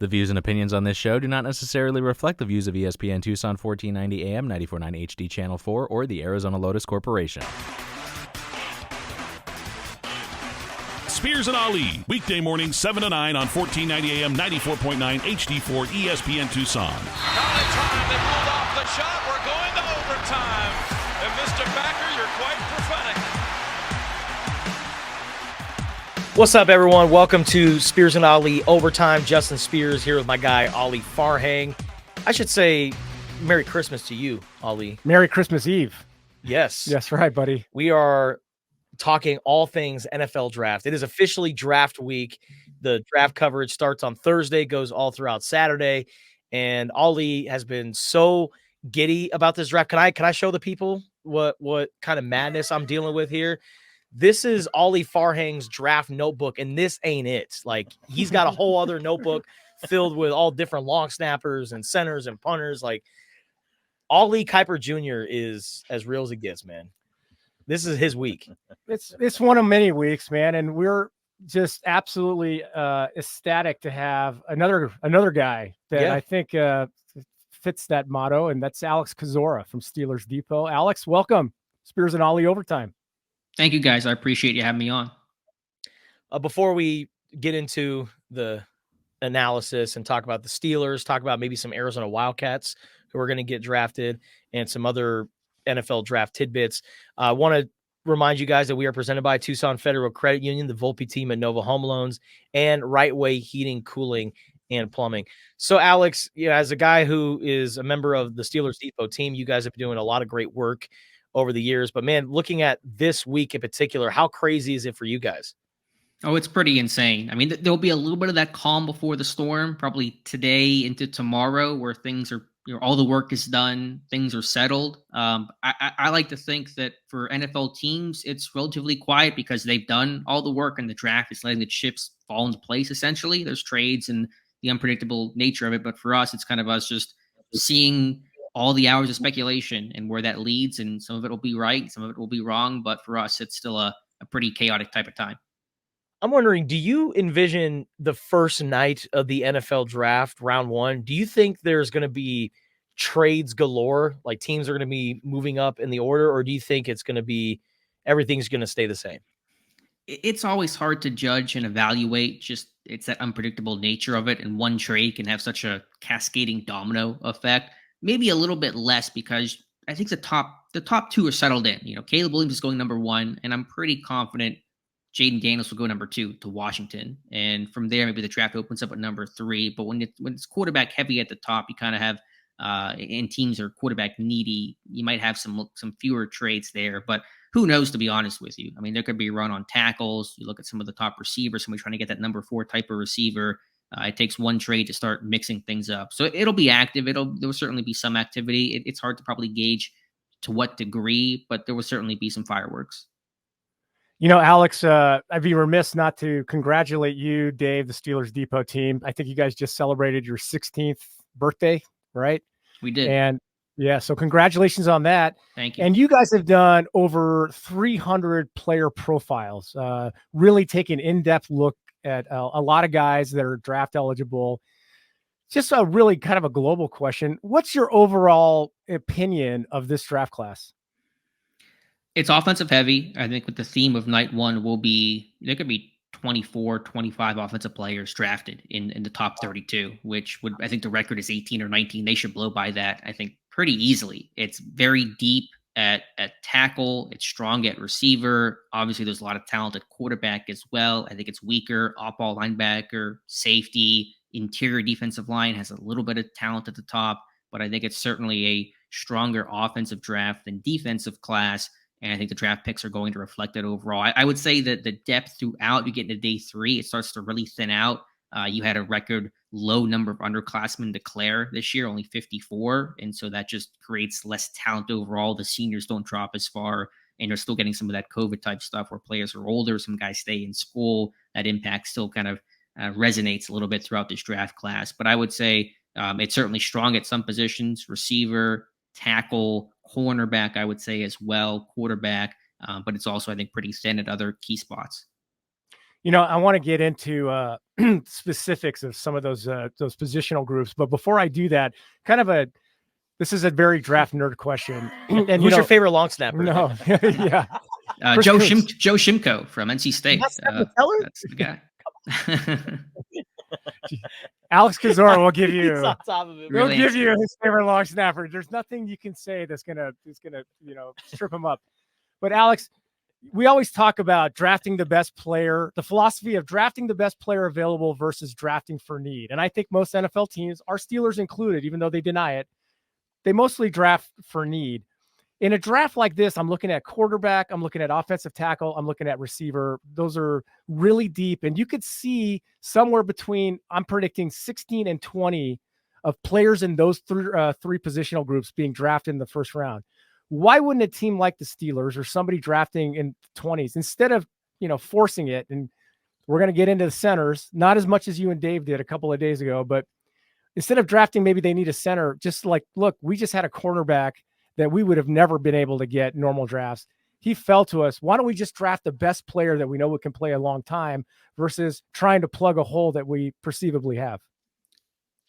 The views and opinions on this show do not necessarily reflect the views of ESPN Tucson 1490 AM, 94.9 HD Channel 4, or the Arizona Lotus Corporation. Spears and Ali, weekday morning 7 to 9 on 1490 AM, 94.9 HD4 ESPN Tucson. Out of time, they pulled off the shot. We're going to overtime. And Mr. Backer, you're quite prophetic. What's up, everyone? Welcome to Spears and Ali Overtime. Justin Spears here with my guy, Ali Farhang. I should say Merry Christmas to you, Ali. Merry Christmas Eve. Yes. Yes, right, buddy. We are talking all things NFL draft. It is officially draft week. The draft coverage starts on Thursday, goes all throughout Saturday. And Ali has been so giddy about this draft. Can I show the people what kind of madness I'm dealing with here? This is Ali Farhang's draft notebook, and this ain't it. Like, he's got a whole other notebook filled with all different long snappers and centers and punters. Like, Ali Kuiper Jr. is as real as it gets, man. This is his week. It's one of many weeks, man, and we're just absolutely ecstatic to have another guy that I think fits that motto, and that's Alex Kozora from Steelers Depot. Alex, welcome. Spears and Ali Overtime. Thank you, guys. I appreciate you having me on. Before we get into the analysis and talk about the Steelers, talk about maybe some Arizona Wildcats who are going to get drafted and some other NFL draft tidbits, I want to remind you guys that we are presented by Tucson Federal Credit Union, the Volpe team at Nova Home Loans, and Right Way Heating, Cooling, and Plumbing. So, Alex, as a guy who is a member of the Steelers Depot team, you guys have been doing a lot of great work over the years. But, man, looking at this week in particular, how crazy is it for you guys? Oh, it's pretty insane. I mean, there'll be a little bit of that calm before the storm, probably today into tomorrow, where things are, all the work is done, things are settled. I like to think that for NFL teams, it's relatively quiet because they've done all the work, and the draft is letting the chips fall into place, essentially. There's trades and the unpredictable nature of it. But for us, it's kind of us just seeing all the hours of speculation and where that leads. And some of it will be right, some of it will be wrong. But for us, it's still a pretty chaotic type of time. I'm wondering, do you envision the first night of the NFL draft, round one? Do you think there's going to be trades galore, like teams are going to be moving up in the order, or do you think it's going to be everything's going to stay the same? It's always hard to judge and evaluate. Just it's that unpredictable nature of it, and one trade can have such a cascading domino effect. Maybe a little bit less because I think the top two are settled in. Caleb Williams is going number one, and I'm pretty confident Jaden Daniels will go number two to Washington. And from there, maybe the draft opens up at number three. But when it's quarterback heavy at the top, you kind of have, and teams are quarterback needy, you might have some fewer trades there. But who knows, to be honest with you? I mean, there could be a run on tackles. You look at some of the top receivers, somebody trying to get that number 4 type of receiver. It takes one trade to start mixing things up. So it'll be active. There will certainly be some activity. It's hard to probably gauge to what degree, but there will certainly be some fireworks. Alex, I'd be remiss not to congratulate you, Dave, the Steelers Depot team. I think you guys just celebrated your 16th birthday, right? We did. And yeah, so congratulations on that. Thank you. And you guys have done over 300 player profiles, really take an in-depth look at a lot of guys that are draft eligible. Just a really kind of a global question. What's your overall opinion of this draft class? It's offensive heavy. I think with the theme of night one there could be 24, 25 offensive players drafted in the top 32, which I think the record is 18 or 19. They should blow by that, I think, pretty easily. It's very deep at tackle. It's strong at receiver. Obviously, there's a lot of talent at quarterback as well. I think it's weaker. Off-ball linebacker, safety, interior defensive line has a little bit of talent at the top, but I think it's certainly a stronger offensive draft than defensive class. And I think the draft picks are going to reflect that overall. I would say that the depth throughout, you get into day 3, it starts to really thin out. You had a record low number of underclassmen declare this year, only 54. And so that just creates less talent overall. The seniors don't drop as far, and you're still getting some of that COVID type stuff where players are older, some guys stay in school. That impact still kind of resonates a little bit throughout this draft class. But I would say it's certainly strong at some positions, receiver, tackle, cornerback, I would say as well, quarterback, but it's also, I think, pretty thin at other key spots. I want to get into specifics of some of those positional groups, but before I do that, this is a very draft nerd question. And who's your favorite long snapper? No, yeah, Joe Shimko from NC State. That's the guy. Alex Kozora will give you. He's on top of it. We'll give you his favorite long snapper. There's nothing you can say that's gonna strip him up. But Alex, we always talk about drafting the best player, the philosophy of drafting the best player available versus drafting for need. And I think most NFL teams, our Steelers included, even though they deny it, they mostly draft for need. In a draft like this, I'm looking at quarterback, I'm looking at offensive tackle, I'm looking at receiver. Those are really deep. And you could see somewhere between, I'm predicting 16 and 20 of players in those three positional groups being drafted in the first round. Why wouldn't a team like the Steelers or somebody drafting in the 20s, instead of, forcing it, and we're going to get into the centers, not as much as you and Dave did a couple of days ago, but instead of drafting, maybe they need a center, just like, look, we just had a cornerback that we would have never been able to get normal drafts. He fell to us. Why don't we just draft the best player that we know can play a long time versus trying to plug a hole that we perceivably have?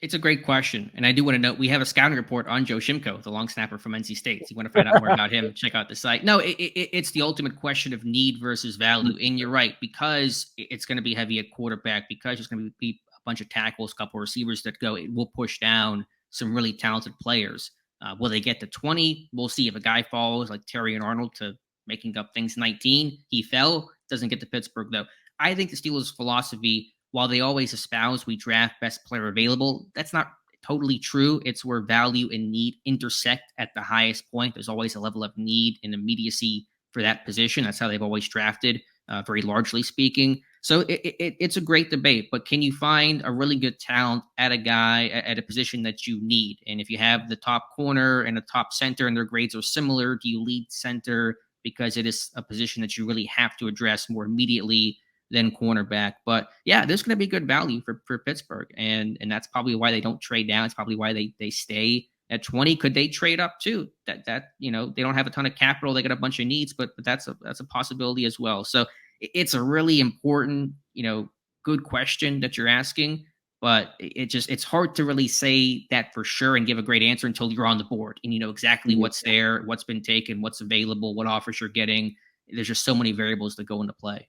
It's a great question. And I do want to note, we have a scouting report on Joe Shimko, the long snapper from NC State. So you want to find out more about him, check out the site. No, it's the ultimate question of need versus value. And you're right, because it's going to be heavy at quarterback, because there's going to be a bunch of tackles, a couple of receivers that go, it will push down some really talented players. Will they get to 20? We'll see. If a guy falls like Terry and Arnold to making up things 19, he fell, doesn't get to Pittsburgh though. I think the Steelers' philosophy, while they always espouse we draft best player available, that's not totally true. It's where value and need intersect at the highest point. There's always a level of need and immediacy for that position. That's how they've always drafted, very largely speaking. So it's a great debate, but can you find a really good talent at a guy at a position that you need? And if you have the top corner and a top center and their grades are similar, do you lead center because it is a position that you really have to address more immediately than cornerback? But yeah, there's going to be good value for Pittsburgh. And that's probably why they don't trade down. It's probably why they stay at 20. Could they trade up too? That they don't have a ton of capital. They got a bunch of needs, but that's a possibility as well. So it's a really important, good question that you're asking, but it's hard to really say that for sure and give a great answer until you're on the board and you know exactly what's there, what's been taken, what's available, what offers you're getting. There's just so many variables that go into play.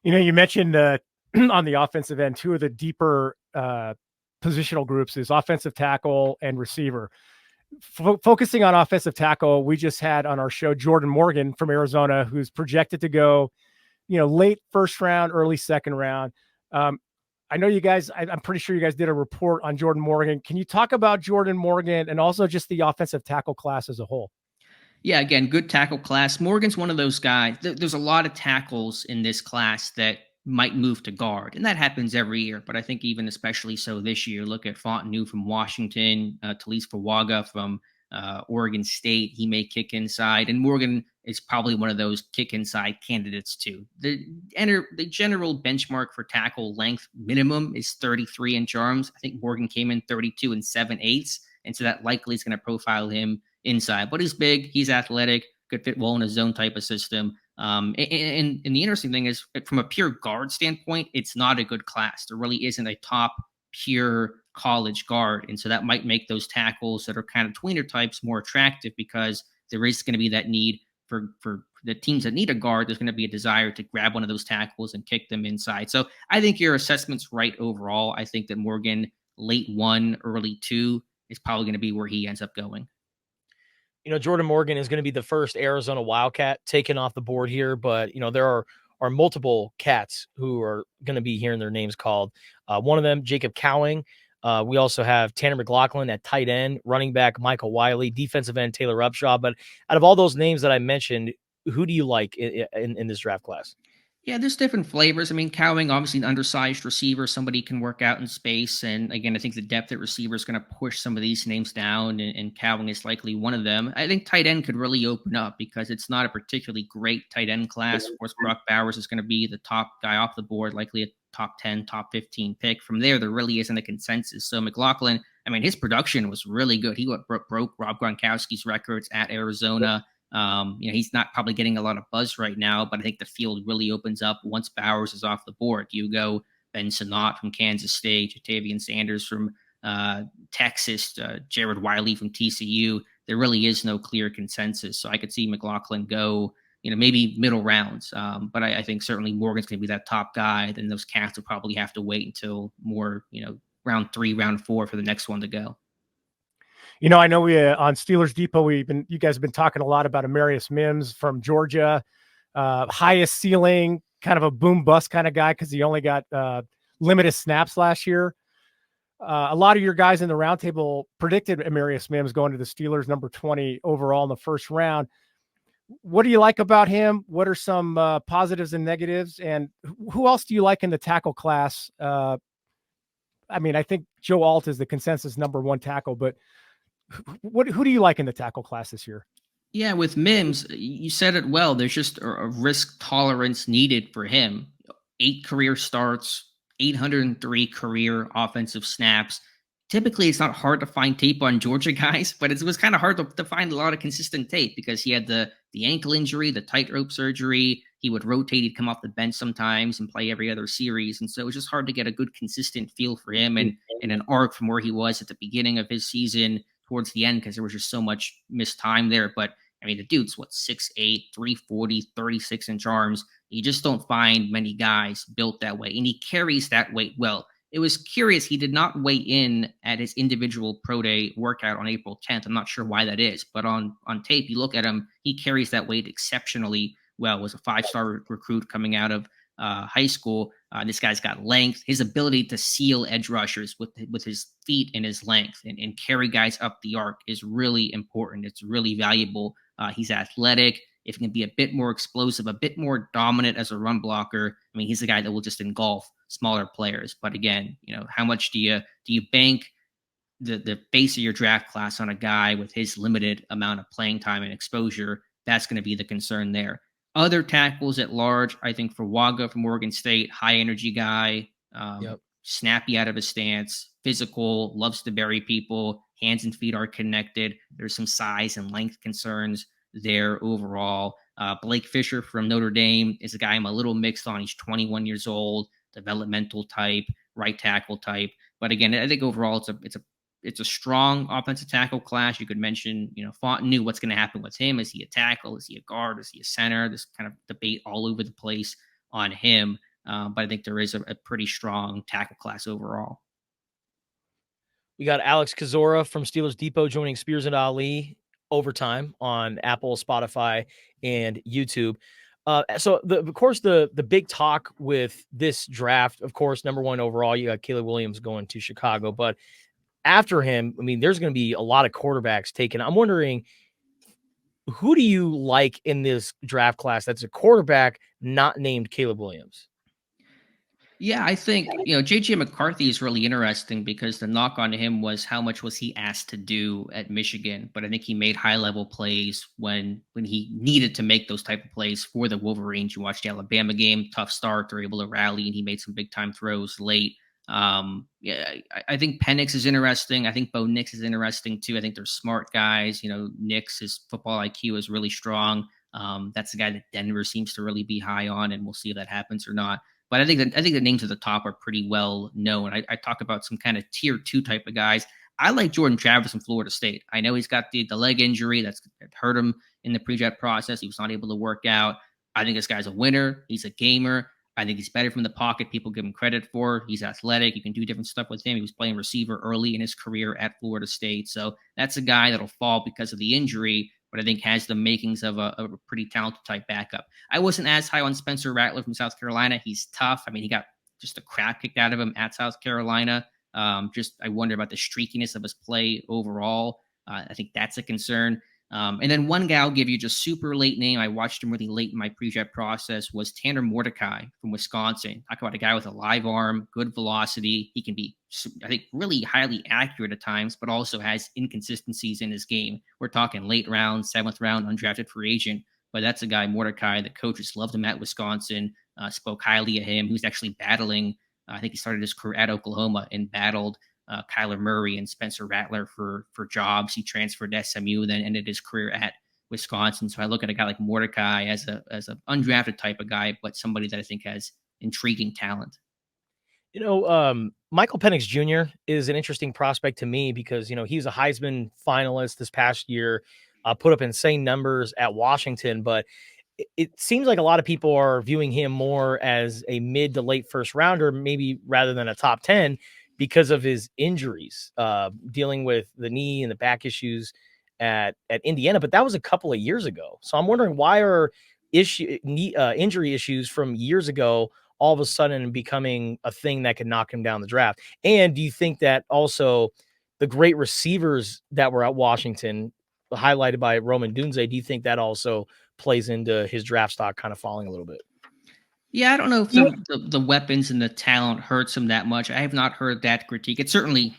You mentioned on the offensive end, two of the deeper positional groups is offensive tackle and receiver. Focusing on offensive tackle, we just had on our show Jordan Morgan from Arizona, who's projected to go, late first round, early second round. I know you guys, I'm pretty sure you guys did a report on Jordan Morgan. Can you talk about Jordan Morgan and also just the offensive tackle class as a whole? Yeah, again, good tackle class. Morgan's one of those guys. There's a lot of tackles in this class that might move to guard, and that happens every year. But I think even especially so this year, look at Fontenot from Washington, Talise Fawaga from Oregon State. He may kick inside, and Morgan is probably one of those kick inside candidates too. The general benchmark for tackle length minimum is 33-inch arms. I think Morgan came in 32 7/8, and so that likely is going to profile him inside. But he's big, he's athletic, could fit well in a zone type of system. And the interesting thing is, from a pure guard standpoint, it's not a good class. There really isn't a top pure college guard. And so that might make those tackles that are kind of tweener types more attractive, because there is going to be that need for the teams that need a guard. There's going to be a desire to grab one of those tackles and kick them inside. So I think your assessment's right overall. I think that Morgan, late 1, early 2 is probably going to be where he ends up going. Jordan Morgan is going to be the first Arizona Wildcat taken off the board here, but there are multiple cats who are going to be hearing their names called. One of them, Jacob Cowing. We also have Tanner McLaughlin at tight end, running back Michael Wiley, defensive end Taylor Upshaw. But out of all those names that I mentioned, who do you like in this draft class? Yeah, there's different flavors. I mean, Cowing, obviously an undersized receiver, somebody can work out in space. And again, I think the depth at receiver is going to push some of these names down, and Cowing is likely one of them. I think tight end could really open up, because it's not a particularly great tight end class. Of course, Brock Bowers is going to be the top guy off the board, likely a top 10, top 15 pick. From there really isn't a consensus. So McLaughlin, I mean, his production was really good. He broke Rob Gronkowski's records at Arizona. He's not probably getting a lot of buzz right now, but I think the field really opens up once Bowers is off the board. You go Ben Sinnott from Kansas State, Jatavian Sanders from Texas, Jared Wiley from TCU. There really is no clear consensus. So I could see McLaughlin go, maybe middle rounds. But I think certainly Morgan's going to be that top guy. Then those cats will probably have to wait until more, round 3, round 4 for the next one to go. I know we on Steelers Depot, you guys have been talking a lot about Amarius Mims from Georgia, highest ceiling, kind of a boom bust kind of guy because he only got limited snaps last year. A lot of your guys in the roundtable predicted Amarius Mims going to the Steelers, number 20 overall in the first round. What do you like about him? What are some positives and negatives? And who else do you like in the tackle class? I think Joe Alt is the consensus number 1 tackle, but who do you like in the tackle class this year? Yeah, with Mims, you said it well. There's just a risk tolerance needed for him. 8 career starts, 803 career offensive snaps. Typically, it's not hard to find tape on Georgia guys, but it was kind of hard to find a lot of consistent tape because he had the ankle injury, the tightrope surgery. He would rotate. He'd come off the bench sometimes and play every other series. And so it was just hard to get a good, consistent feel for him and an arc from where he was at the beginning of his season towards the end because there was just so much missed time there. But the dude's 6'8", 340, 36-inch arms. You just don't find many guys built that way. And he carries that weight well. It was curious. He did not weigh in at his individual pro day workout on April 10th. I'm not sure why that is, but on tape, you look at him, he carries that weight exceptionally well. Was a 5-star recruit coming out of high school. This guy's got length. His ability to seal edge rushers with his feet and his length and carry guys up the arc is really important. It's really valuable. He's athletic. If he can be a bit more explosive, a bit more dominant as a run blocker, he's the guy that will just engulf smaller players. But again, how much do you bank the base of your draft class on a guy with his limited amount of playing time and exposure? That's going to be the concern there. Other tackles at large, I think for Waga from Oregon State, high energy guy, snappy out of his stance, physical, loves to bury people, hands and feet are connected. There's some size and length concerns there overall. Blake Fisher from Notre Dame is a guy I'm a little mixed on. He's 21 years old, developmental type, right tackle type. But again, I think overall it's a strong offensive tackle class. You could mention, Fontenot, what's going to happen with him? Is he a tackle? Is he a guard? Is he a center? This kind of debate all over the place on him. But I think there is a pretty strong tackle class overall. We got Alex Kozora from Steelers Depot joining Spears and Ali overtime on Apple, Spotify, and YouTube. So of course, the big talk with this draft, of course, number 1 overall, you got Caleb Williams going to Chicago, but after him, there's going to be a lot of quarterbacks taken. I'm wondering, who do you like in this draft class that's a quarterback not named Caleb Williams? Yeah, I think, J.J. McCarthy is really interesting because the knock on him was how much was he asked to do at Michigan. But I think he made high-level plays when he needed to make those type of plays for the Wolverines. You watched the Alabama game, tough start. They're able to rally, and he made some big-time throws late. I think Penix is interesting. I think Bo Nix is interesting, too. I think they're smart guys. Nix, his football IQ is really strong. That's the guy that Denver seems to really be high on, and we'll see if that happens or not. But I think the names at the top are pretty well known. I talk about some kind of tier 2 type of guys. I like Jordan Travis from Florida State. I know he's got the leg injury that hurt him in the pre-draft process. He was not able to work out. I think this guy's a winner. He's a gamer. I think he's better from the pocket. People give him credit for. He's athletic. You can do different stuff with him. He was playing receiver early in his career at Florida State. So that's a guy that'll fall because of the injury, but I think has the makings of a pretty talented type backup. I wasn't as high on Spencer Rattler from South Carolina. He's tough. He got just the crap kicked out of him at South Carolina. I wonder about the streakiness of his play overall. I think that's a concern. And then one guy I'll give you just super late name. I watched him really late in my pre-draft process was Tanner Mordecai from Wisconsin. Talk about a guy with a live arm, good velocity. He can be, I think, really highly accurate at times, but also has inconsistencies in his game. We're talking late round, 7th round, undrafted free agent. But that's a guy, Mordecai, the coaches loved him at Wisconsin, spoke highly of him. He was actually battling, I think he started his career at Oklahoma and battled Kyler Murray and Spencer Rattler for jobs. He transferred to SMU, then ended his career at Wisconsin. So I look at a guy like Mordecai as an undrafted type of guy, but somebody that I think has intriguing talent. Michael Penix Jr. is an interesting prospect to me because, he's a Heisman finalist this past year, put up insane numbers at Washington, but it seems like a lot of people are viewing him more as a mid to late first rounder, maybe rather than a top 10 because of his injuries, dealing with the knee and the back issues at Indiana. But that was a couple of years ago. So I'm wondering, why are injury issues from years ago all of a sudden becoming a thing that could knock him down the draft? And do you think that also the great receivers that were at Washington, highlighted by Roman Dunze, do you think that also plays into his draft stock kind of falling a little bit? Yeah, I don't know if the weapons and the talent hurts him that much. I have not heard that critique. It certainly,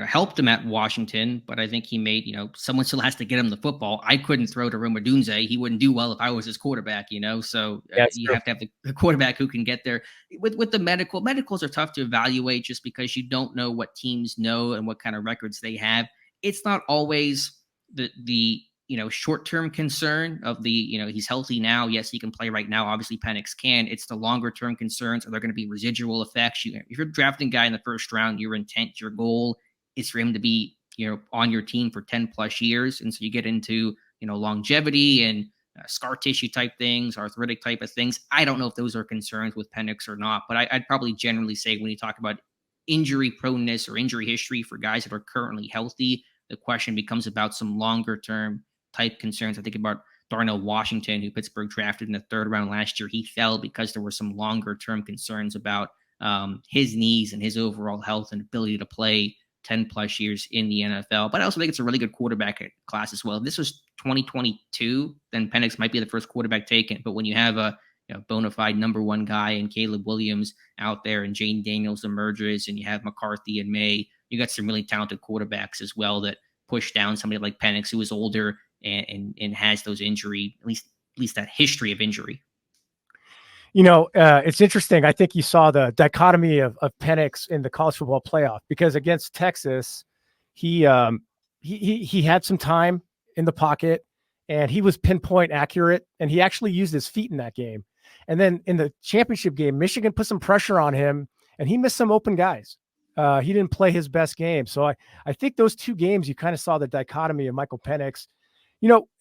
helped him at Washington, but I think he made, someone still has to get him the football. I couldn't throw to Roma Dunze. He wouldn't do well if I was his quarterback, so you have to have the quarterback who can get there. With the medicals are tough to evaluate just because you don't know what teams know and what kind of records they have. It's not always the short-term concern of he's healthy now. Yes, he can play right now. Obviously, Penix can. It's the longer-term concerns. Are there going to be residual effects? If you're drafting a guy in the first round, your intent, your goal is for him to be, on your team for 10 plus years. And so you get into, longevity and scar tissue type things, arthritic type of things. I don't know if those are concerns with Penix or not, but I'd probably generally say when you talk about injury proneness or injury history for guys that are currently healthy, the question becomes about some longer-term type concerns. I think about Darnell Washington, who Pittsburgh drafted in the third round last year. He fell because there were some longer term concerns about his knees and his overall health and ability to play 10 plus years in the NFL. But I also think it's a really good quarterback class as well. If this was 2022, then Penix might be the first quarterback taken. But when you have a bona fide number one guy and Caleb Williams out there and Jane Daniels emerges and you have McCarthy and May, you got some really talented quarterbacks as well that push down somebody like Penix, who is older and has those injury, at least that history of injury. It's interesting. I think you saw the dichotomy of Penix in the college football playoff, because against Texas, he had some time in the pocket and he was pinpoint accurate, and he actually used his feet in that game. And then in the championship game, Michigan put some pressure on him and he missed some open guys. He didn't play his best game. So I think those two games, you kind of saw the dichotomy of Michael Penix.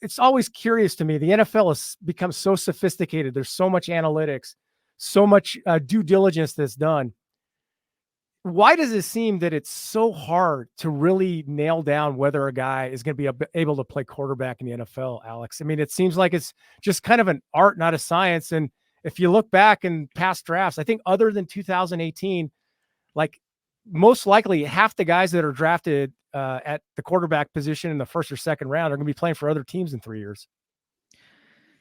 It's always curious to me. The NFL has become so sophisticated. There's so much analytics, so much due diligence that's done. Why does it seem that it's so hard to really nail down whether a guy is going to be able to play quarterback in the NFL, Alex? I mean, it seems like it's just kind of an art, not a science. And if you look back in past drafts, I think other than 2018, like most likely half the guys that are drafted at the quarterback position in the first or second round are going to be playing for other teams in 3 years.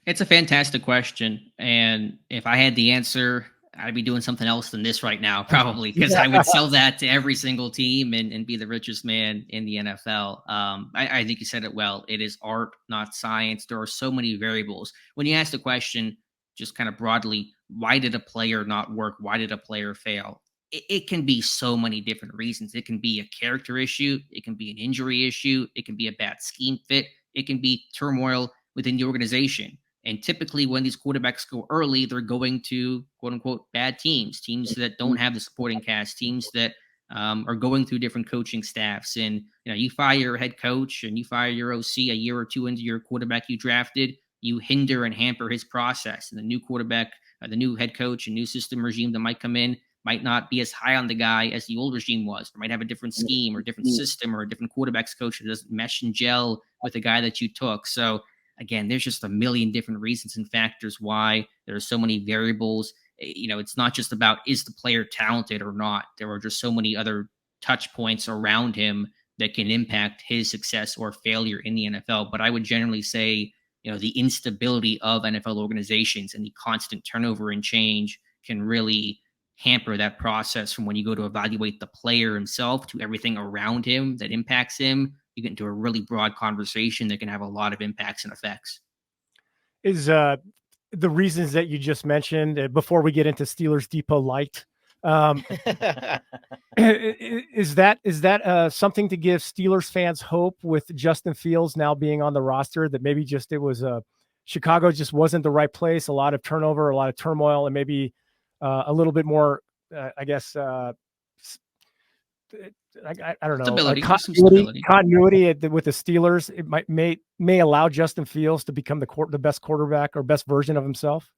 It's a fantastic question. And if I had the answer, I'd be doing something else than this right now, probably, because I would sell that to every single team and be the richest man in the NFL. I think you said it well. It is art, not science. There are so many variables. When you ask the question, just kind of broadly, why did a player not work? Why did a player fail? It can be so many different reasons. It can be a character issue. It can be an injury issue. It can be a bad scheme fit. It can be turmoil within the organization. And typically when these quarterbacks go early, they're going to quote unquote bad teams that don't have the supporting cast, teams that are going through different coaching staffs. And, you fire your head coach and you fire your OC a year or two into your quarterback you drafted, you hinder and hamper his process. And the new quarterback, the new head coach and new system regime that might come in might not be as high on the guy as the old regime was, or might have a different scheme or different system or a different quarterbacks coach that doesn't mesh and gel with the guy that you took. So again, there's just a million different reasons and factors why there are so many variables. It's not just about, is the player talented or not? There are just so many other touch points around him that can impact his success or failure in the NFL. But I would generally say, the instability of NFL organizations and the constant turnover and change can really hamper that process from when you go to evaluate the player himself to everything around him that impacts him. You get into a really broad conversation that can have a lot of impacts and effects. Is the reasons that you just mentioned before we get into Steelers Depot Light, Is that something to give Steelers fans hope with Justin Fields now being on the roster, that maybe just it was Chicago just wasn't the right place, a lot of turnover, a lot of turmoil, and maybe a little bit more, I guess, I don't know, Stability. There's some stability. continuity with the Steelers. It may allow Justin Fields to become the best quarterback or best version of himself.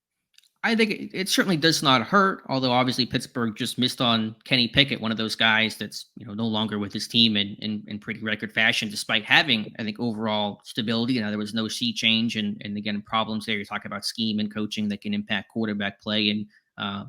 I think it certainly does not hurt, although obviously Pittsburgh just missed on Kenny Pickett, one of those guys that's no longer with his team in pretty record fashion, despite having, I think, overall stability. There was no sea change and again, problems there. You talk about scheme and coaching that can impact quarterback play, and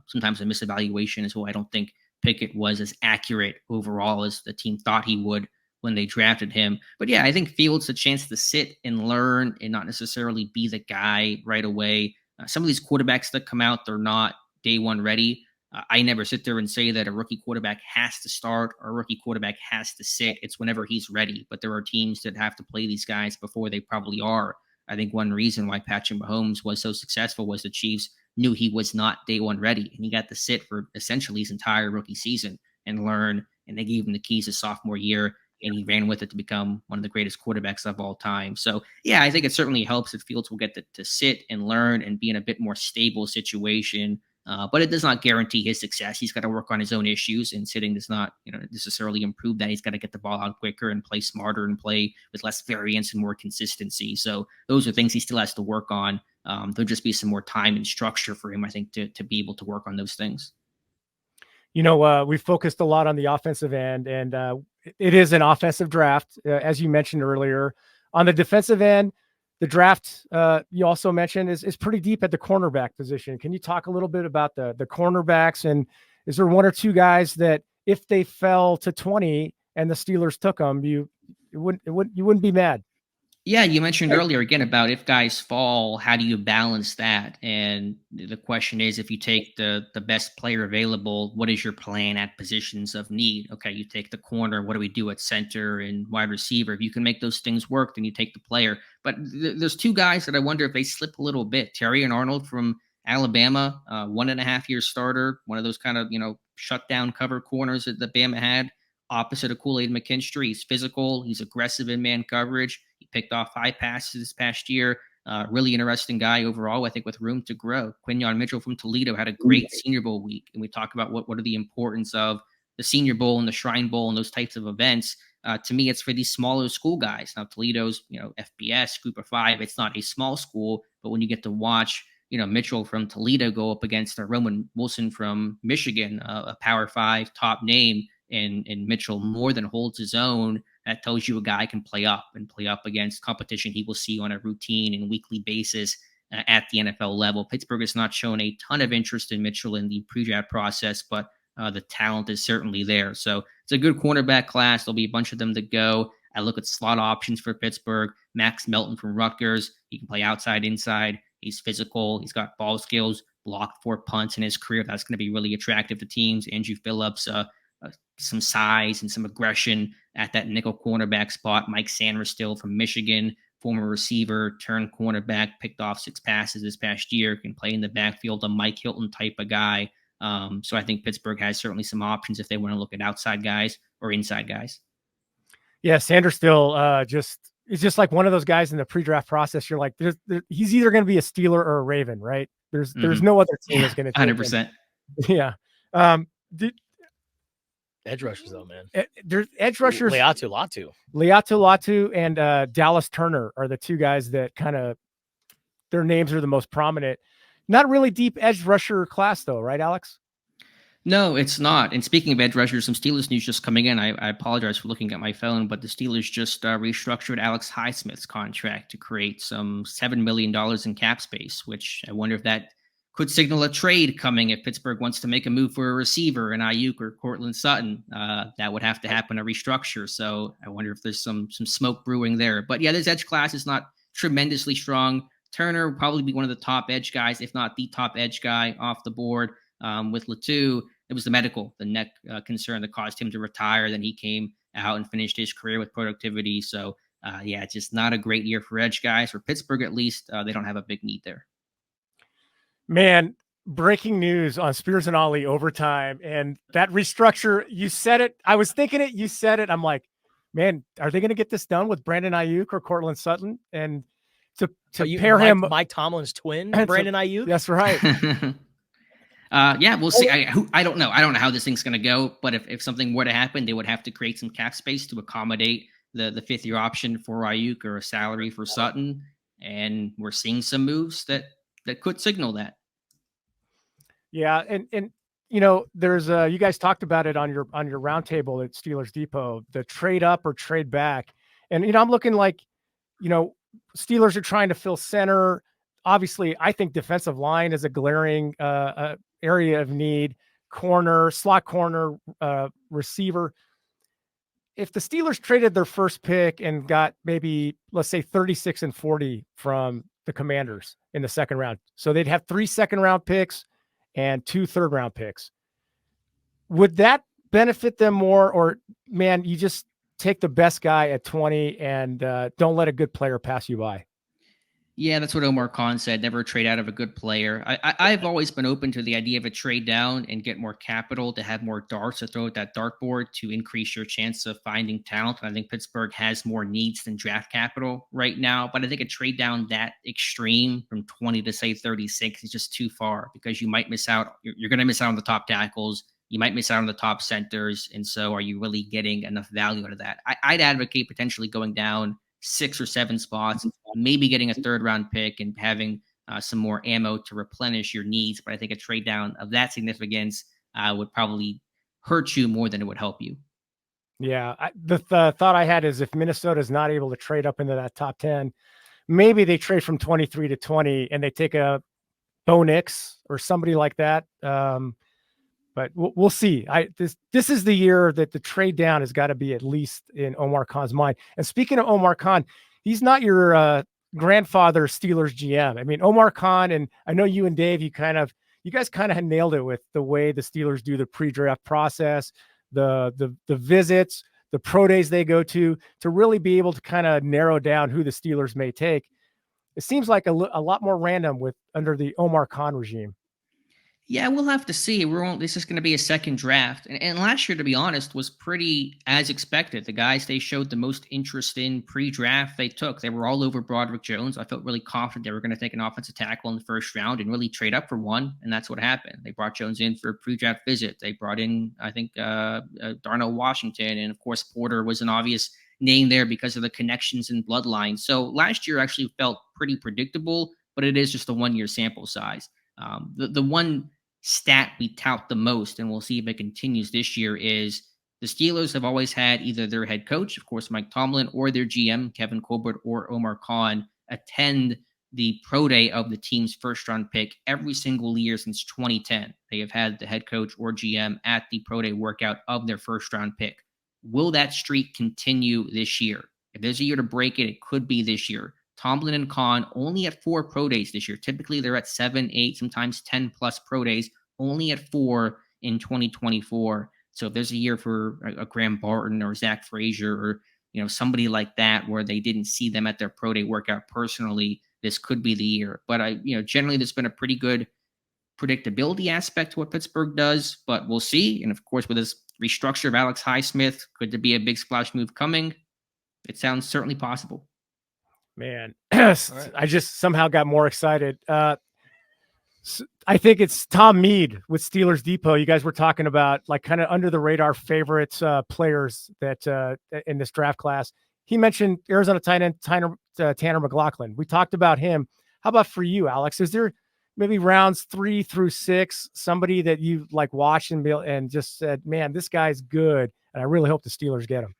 sometimes a misevaluation as well. I don't think Pickett was as accurate overall as the team thought he would when they drafted him. But yeah, I think Fields a chance to sit and learn and not necessarily be the guy right away. Some of these quarterbacks that come out, they're not day one ready. I never sit there and say that a rookie quarterback has to start or a rookie quarterback has to sit. It's whenever he's ready. But there are teams that have to play these guys before they probably are. I think one reason why Patrick Mahomes was so successful was the Chiefs knew he was not day one ready. And he got to sit for essentially his entire rookie season and learn. And they gave him the keys his sophomore year, and he ran with it to become one of the greatest quarterbacks of all time. So, yeah, I think it certainly helps if Fields will get to sit and learn and be in a bit more stable situation. But it does not guarantee his success. He's got to work on his own issues, and sitting does not necessarily improve that. He's got to get the ball out quicker and play smarter and play with less variance and more consistency. So those are things he still has to work on. There'll just be some more time and structure for him, I think, to be able to work on those things. We focused a lot on the offensive end, and it is an offensive draft, as you mentioned earlier. On the defensive end, the draft you also mentioned is pretty deep at the cornerback position. Can you talk a little bit about the cornerbacks, and is there one or two guys that if they fell to 20 and the Steelers took them, you wouldn't be mad? Yeah, you mentioned earlier again about if guys fall, how do you balance that? And the question is, if you take the best player available, what is your plan at positions of need? Okay, you take the corner. What do we do at center and wide receiver? If you can make those things work, then you take the player. But there's two guys that I wonder if they slip a little bit. Terry and Arnold from Alabama, 1.5-year starter, one of those kind of shutdown cover corners that Bama had. Opposite of Kool-Aid McKinstry. He's physical. He's aggressive in man coverage. He picked off 5 passes this past year. Really interesting guy overall, I think, with room to grow. Quinyon Mitchell from Toledo had a great Senior Bowl week. And we talk about what are the importance of the Senior Bowl and the Shrine Bowl and those types of events. To me, it's for these smaller school guys. Now, Toledo's, FBS, Group of 5, it's not a small school. But when you get to watch, Mitchell from Toledo go up against Roman Wilson from Michigan, a Power 5 top name, and Mitchell more than holds his own, that tells you a guy can play up against competition he will see on a routine and weekly basis at the NFL level. Pittsburgh has not shown a ton of interest in Mitchell in the pre-draft process, but the talent is certainly there. So it's a good cornerback class. There'll be a bunch of them to go. I look at slot options for Pittsburgh. Max Melton from Rutgers. He can play outside, inside. He's physical. He's got ball skills, blocked 4 punts in his career. That's going to be really attractive to teams. Andrew Phillips, some size and some aggression at that nickel cornerback spot. Mike Sanderstill from Michigan, former receiver, turned cornerback, picked off 6 passes this past year, can play in the backfield, a Mike Hilton type of guy. So I think Pittsburgh has certainly some options if they want to look at outside guys or inside guys. Yeah, Sanderstill is just like one of those guys in the pre-draft process. You're like, he's either going to be a Steeler or a Raven, right? There's no other team that's going to 100%. Yeah. Edge rushers, though, man. There's edge rushers. Leatu Latu and Dallas Turner are the two guys that kind of their names are the most prominent. Not really deep edge rusher class, though, right, Alex? No, it's not. And speaking of edge rushers, some Steelers news just coming in. I apologize for looking at my phone, but the Steelers just restructured Alex Highsmith's contract to create some $7 million in cap space, which I wonder if that could signal a trade coming if Pittsburgh wants to make a move for a receiver, an Ayuk or Cortland Sutton. That would have to happen, a restructure. So I wonder if there's some smoke brewing there. But yeah, this edge class is not tremendously strong. Turner will probably be one of the top edge guys, if not the top edge guy off the board. With Latu, it was the neck concern that caused him to retire. Then he came out and finished his career with productivity. So yeah, it's just not a great year for edge guys. For Pittsburgh, at least, they don't have a big need there. Man, breaking news on Spears and Ali overtime and that restructure. You said it. I was thinking it. You said it. I'm like, man, are they going to get this done with Brandon Ayuk or Cortland Sutton? And to pair him, Mike Tomlin's twin, Brandon Ayuk. That's right. Yeah, we'll see. I don't know. I don't know how this thing's going to go, but if something were to happen, they would have to create some cap space to accommodate the fifth-year option for Ayuk or a salary for Sutton. And we're seeing some moves that could signal that. Yeah, and there's you guys talked about it on your roundtable at Steelers Depot, the trade up or trade back. And I'm looking like, Steelers are trying to fill center. Obviously, I think defensive line is a glaring area of need. Corner, slot corner, receiver. If the Steelers traded their first pick and got maybe, let's say, 36 and 40 from the Commanders in the second round, so they'd have 3 second-round picks and 2 third-round picks, would that benefit them more? Or, man, you just take the best guy at 20 and don't let a good player pass you by? Yeah, that's what Omar Khan said. Never trade out of a good player. I've always been open to the idea of a trade down and get more capital to have more darts to throw at that dartboard to increase your chance of finding talent. I think Pittsburgh has more needs than draft capital right now, but I think a trade down that extreme from 20 to say 36 is just too far, because you might miss out. You're going to miss out on the top tackles. You might miss out on the top centers. And so are you really getting enough value out of that? I'd advocate potentially going down 6 or 7 spots, maybe getting a third-round pick and having some more ammo to replenish your needs. But I think a trade down of that significance would probably hurt you more than it would help you. Yeah, the thought I had is if Minnesota is not able to trade up into that top 10, maybe they trade from 23 to 20 and they take a Bo Nix or somebody like that. But we'll see. This is the year that the trade down has got to be at least in Omar Khan's mind. And speaking of Omar Khan, he's not your grandfather Steelers GM. I mean, Omar Khan, and I know you and Dave, you guys kind of nailed it with the way the Steelers do the pre-draft process, the visits, the pro days they go to really be able to kind of narrow down who the Steelers may take. It seems like a lot more random under the Omar Khan regime. Yeah, we'll have to see. This is going to be a second draft. And last year, to be honest, was pretty as expected. The guys they showed the most interest in pre-draft they took. They were all over Broderick Jones. I felt really confident they were going to take an offensive tackle in the first round and really trade up for one. And that's what happened. They brought Jones in for a pre-draft visit. They brought in, I think, Darnell Washington. And, of course, Porter was an obvious name there because of the connections and bloodline. So last year actually felt pretty predictable, but it is just a one-year sample size. The one stat we tout the most, and we'll see if it continues this year, is the Steelers have always had either their head coach, of course, Mike Tomlin, or their GM, Kevin Colbert or Omar Khan, attend the pro day of the team's first round pick every single year since 2010. They have had the head coach or GM at the pro day workout of their first round pick. Will that streak continue this year? If there's a year to break it, it could be this year. Tomlin and Khan only at 4 pro days this year. Typically, they're at 7, 8, sometimes 10 plus pro days, only at 4 in 2024. So if there's a year for a Graham Barton or Zach Frazier or somebody like that where they didn't see them at their pro day workout personally, this could be the year. But generally there's been a pretty good predictability aspect to what Pittsburgh does, but we'll see. And of course, with this restructure of Alex Highsmith, could there be a big splash move coming? It sounds certainly possible. Man, I just somehow got more excited. I think it's Tom Mead with Steelers Depot. You guys were talking about like kind of under the radar favorites players that in this draft class. He mentioned Arizona tight end Tanner McLaughlin. We talked about him. How about for you, Alex? Is there maybe rounds 3 through 6 somebody that you like watched and just said, man, this guy's good, and I really hope the Steelers get him?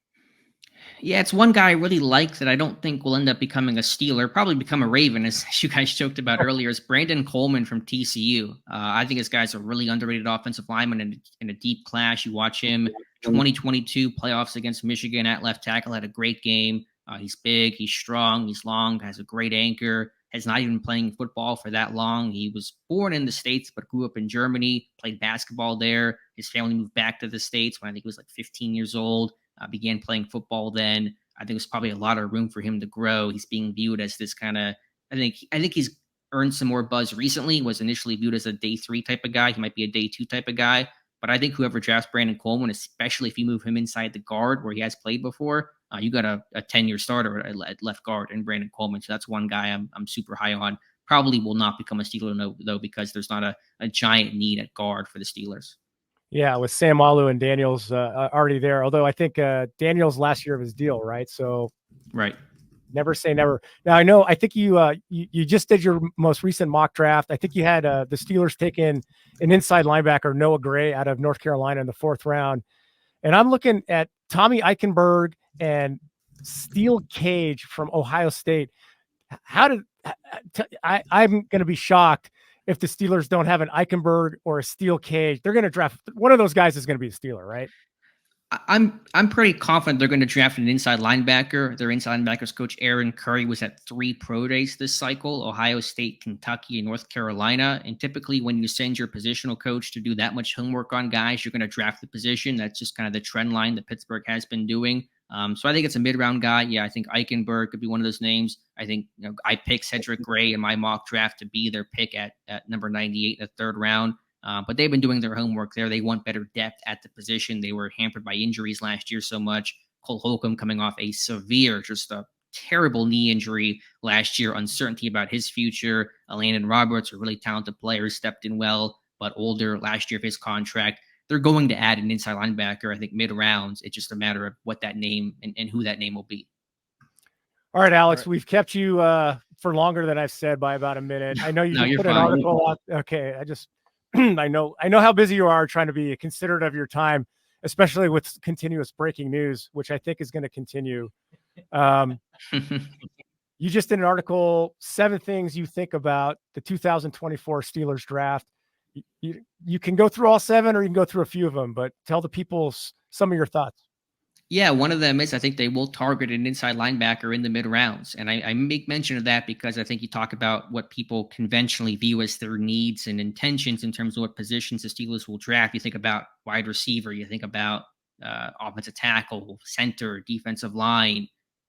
Yeah, it's one guy I really like that I don't think will end up becoming a Steeler, probably become a Raven, as you guys joked about earlier, is Brandon Coleman from TCU. I think this guy's a really underrated offensive lineman in a deep class. You watch him 2022 playoffs against Michigan at left tackle, had a great game. He's big, he's strong, he's long, has a great anchor, has not even been playing football for that long. He was born in the States, but grew up in Germany, played basketball there. His family moved back to the States when I think he was like 15 years old. Began playing football then. I think there's probably a lot of room for him to grow. He's being viewed as this kind of, I think he's earned some more buzz recently, was initially viewed as a day 3 type of guy. He might be a day 2 type of guy. But I think whoever drafts Brandon Coleman, especially if you move him inside the guard where he has played before, you got a 10-year starter at left guard in Brandon Coleman. So that's one guy I'm super high on. Probably will not become a Steeler, though, because there's not a giant need at guard for the Steelers. Yeah, with Sam Malu and Daniels already there. Although I think Daniels last year of his deal, right? So right. Never say never. Now I think you just did your most recent mock draft. I think you had the Steelers taking an inside linebacker, Noah Gray, out of North Carolina in the 4th round. And I'm looking at Tommy Eichenberg and Steel Cage from Ohio State. I'm going to be shocked if the Steelers don't have an Eichenberg or a Steel Cage. They're going to draft one of those guys is going to be a Steeler, right? I'm pretty confident they're going to draft an inside linebacker. Their inside linebackers coach Aaron Curry was at 3 pro days this cycle: Ohio State, Kentucky, and North Carolina. And typically, when you send your positional coach to do that much homework on guys, you're going to draft the position. That's just kind of the trend line that Pittsburgh has been doing. So I think it's a mid-round guy. Yeah, I think Eichenberg could be one of those names. I think I picked Cedric Gray in my mock draft to be their pick at number 98 in the 3rd round. But they've been doing their homework there. They want better depth at the position. They were hampered by injuries last year so much. Cole Holcomb coming off a severe, just a terrible knee injury last year. Uncertainty about his future. Landon Roberts, a really talented player, stepped in well, but older last year of his contract. They're going to add an inside linebacker, I think, mid-rounds. It's just a matter of what that name and who that name will be. All right, Alex, we've kept you for longer than I've said by about a minute. I know you put an article out. Okay, I know how busy you are trying to be considerate of your time, especially with continuous breaking news, which I think is going to continue. You just did an article, 7 things you think about the 2024 Steelers draft. You can go through all 7 or you can go through a few of them, but tell the people some of your thoughts. Yeah, one of them is I think they will target an inside linebacker in the mid rounds. And I make mention of that because I think you talk about what people conventionally view as their needs and intentions in terms of what positions the Steelers will draft. You think about wide receiver, you think about offensive tackle, center, defensive line.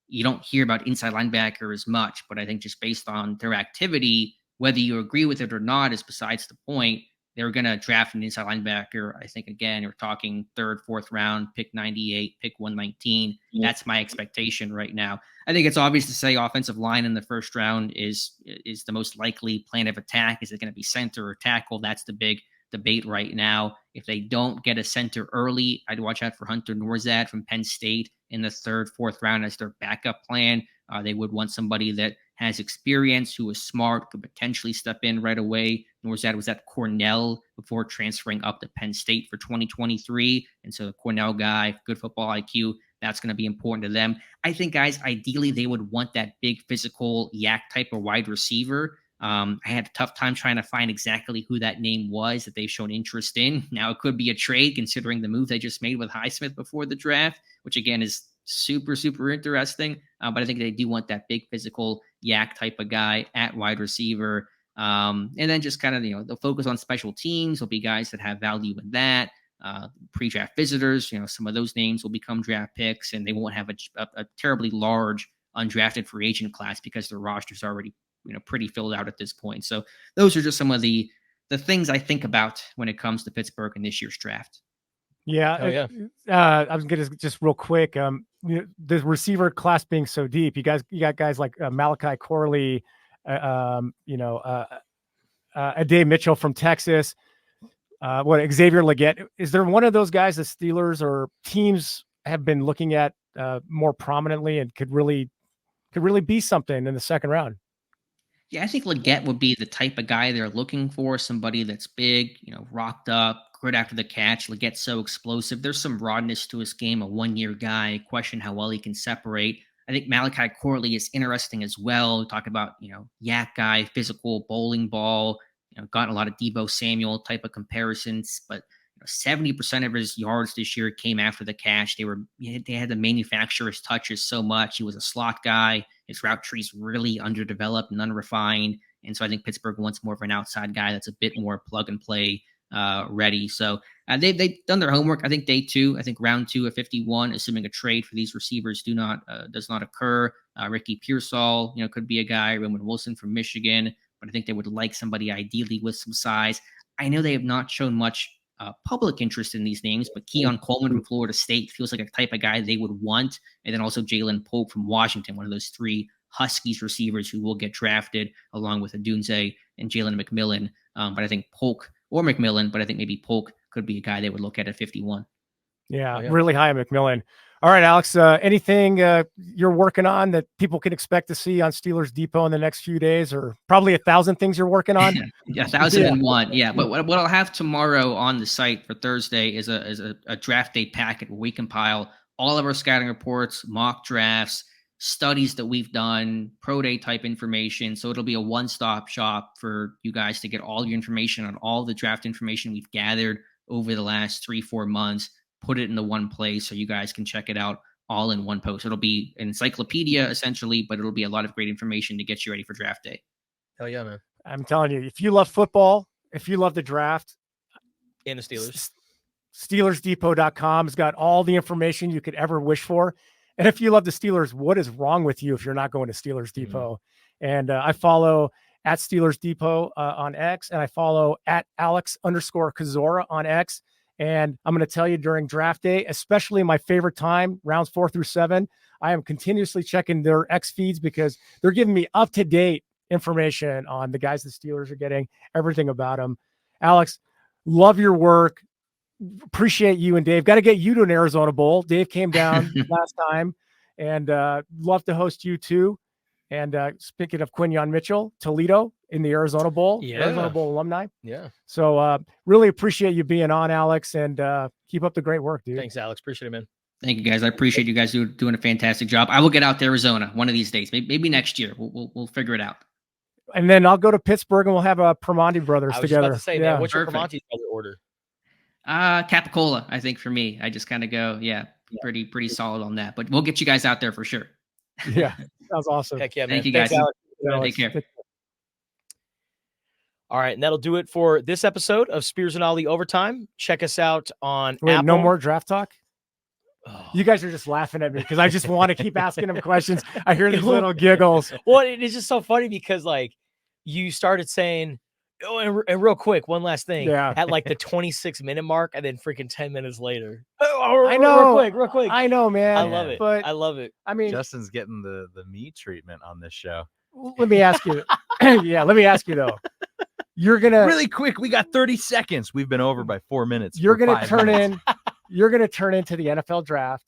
You don't hear about inside linebacker as much, but I think just based on their activity, whether you agree with it or not is besides the point. They're going to draft an inside linebacker. I think, again, you're talking 3rd, 4th round, pick 98, pick 119. That's my expectation right now. I think it's obvious to say offensive line in the 1st round is the most likely plan of attack. Is it going to be center or tackle? That's the big debate right now. If they don't get a center early, I'd watch out for Hunter Norzad from Penn State in the 3rd, 4th round as their backup plan. They would want somebody that has experience, who is smart, could potentially step in right away. Norzad was at Cornell before transferring up to Penn State for 2023. And so the Cornell guy, good football IQ, that's going to be important to them. I think, guys, ideally they would want that big physical yak type of wide receiver. I had a tough time trying to find exactly who that name was that they've shown interest in. Now, it could be a trade considering the move they just made with Highsmith before the draft, which again is super, super interesting. But I think they do want that big physical yak type of guy at wide receiver. And then just kind of, they'll focus on special teams. There'll be guys that have value in that. Pre-draft visitors, some of those names will become draft picks, and they won't have a terribly large undrafted free agent class because their roster's already, pretty filled out at this point. So those are just some of the things I think about when it comes to Pittsburgh in this year's draft. Yeah. I was going to just real quick. The receiver class being so deep, you got guys like Malachi Corley, Ade Mitchell from Texas, Xavier Legette. Is there one of those guys the Steelers or teams have been looking at more prominently and could really be something in the 2nd round? Yeah, I think Legette would be the type of guy they're looking for, somebody that's big, rocked up, good after the catch. Legette's so explosive. There's some rawness to his game, a 1-year guy. Question how well he can separate. I think Malachi Corley is interesting as well. Talk about, yak guy, physical, bowling ball, gotten a lot of Deebo Samuel type of comparisons, but 70% of his yards this year came after the catch. They had to manufacture his touches so much. He was a slot guy. His route tree's really underdeveloped and unrefined. And so I think Pittsburgh wants more of an outside guy that's a bit more plug and play ready. So they've done their homework. I think day 2, I think round 2 of 51, assuming a trade for these receivers does not occur. Ricky Pearsall, could be a guy. Roman Wilson from Michigan. but I think they would like somebody ideally with some size. I know they have not shown much public interest in these names, but Keon Coleman from Florida State feels like a type of guy they would want. And then also Jalen Polk from Washington, one of those 3 Huskies receivers who will get drafted along with Adunze and Jalen McMillan. But I think Polk or McMillan, but I think maybe Polk could be a guy they would look at 51. Yeah, really high on McMillan. All right, Alex, anything you're working on that people can expect to see on Steelers Depot in the next few days, or probably 1,000 things you're working on? Yeah, 1,001. Yeah, but what I'll have tomorrow on the site for Thursday is a draft day packet where we compile all of our scouting reports, mock drafts, studies that we've done, pro day type information. So it'll be a one-stop shop for you guys to get all your information on all the draft information we've gathered over the last 3-4 months, put it in the one place so you guys can check it out all in one post. It'll be an encyclopedia essentially, but it'll be a lot of great information to get you ready for draft day. Hell yeah, man. I'm telling you, if you love football, if you love the draft, And the Steelers. SteelersDepot.com has got all the information you could ever wish for. And if you love the Steelers, what is wrong with you if you're not going to Steelers Depot? And I follow at Steelers Depot on X, and I follow at Alex_Kozora on X. And I'm going to tell you, during draft day, especially my favorite time, rounds 4 through 7, I am continuously checking their X feeds because they're giving me up-to-date information on the guys the Steelers are getting, everything about them. Alex, love your work. Appreciate you and Dave. Got to get you to an Arizona Bowl. Dave came down last time, and love to host you too. And speaking of Quinyon Mitchell, Toledo in the Arizona Bowl, Arizona Bowl alumni. Yeah. So really appreciate you being on, Alex, and keep up the great work, dude. Thanks, Alex. Appreciate it, man. Thank you, guys. I appreciate you guys doing a fantastic job. I will get out to Arizona one of these days. Maybe next year. We'll figure it out. And then I'll go to Pittsburgh and we'll have Primanti brothers I was together. about to say, man, what's your Primanti brother order? Capicola, I think for me. I just kind of go, pretty solid on that. But we'll get you guys out there for sure. Yeah, that was awesome. Heck yeah, man. Thank you, guys. Thanks, Take care. All right, and that'll do it for this episode of Spears and Ali Overtime. Check us out on Apple. No more draft talk? Oh. You guys are just laughing at me because I just want to keep asking them questions. I hear these little giggles. Well, it is just so funny because, like, you started saying, oh, and real quick, one last thing. Yeah. At like the 26-minute mark, and then freaking 10 minutes later. I know. Real quick. I know, man. I love it. But I love it. I mean, Justin's getting the me treatment on this show. Let me ask you. Let me ask you though. You're gonna really quick. We got 30 seconds. We've been over by 4 minutes. You're gonna turn into the NFL draft.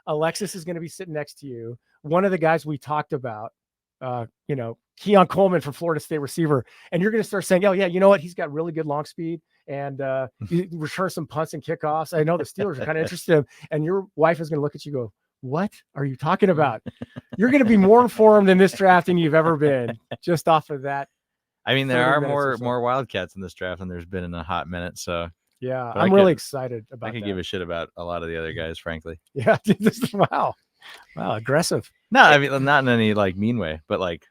Alexis is gonna be sitting next to you. One of the guys we talked about, Keon Coleman from Florida State receiver, and you're gonna start saying, "Oh yeah, you know what? He's got really good long speed and he returns some punts and kickoffs." I know the Steelers are kind of interested, and your wife is gonna look at you and go, "What are you talking about?" You're going to be more informed in this draft than you've ever been, just off of that. I mean, there are more Wildcats in this draft than there's been in a hot minute. So yeah, I'm really excited about. I could give a shit about a lot of the other guys, frankly. Yeah, wow, aggressive. No, I mean, not in any like mean way, but like,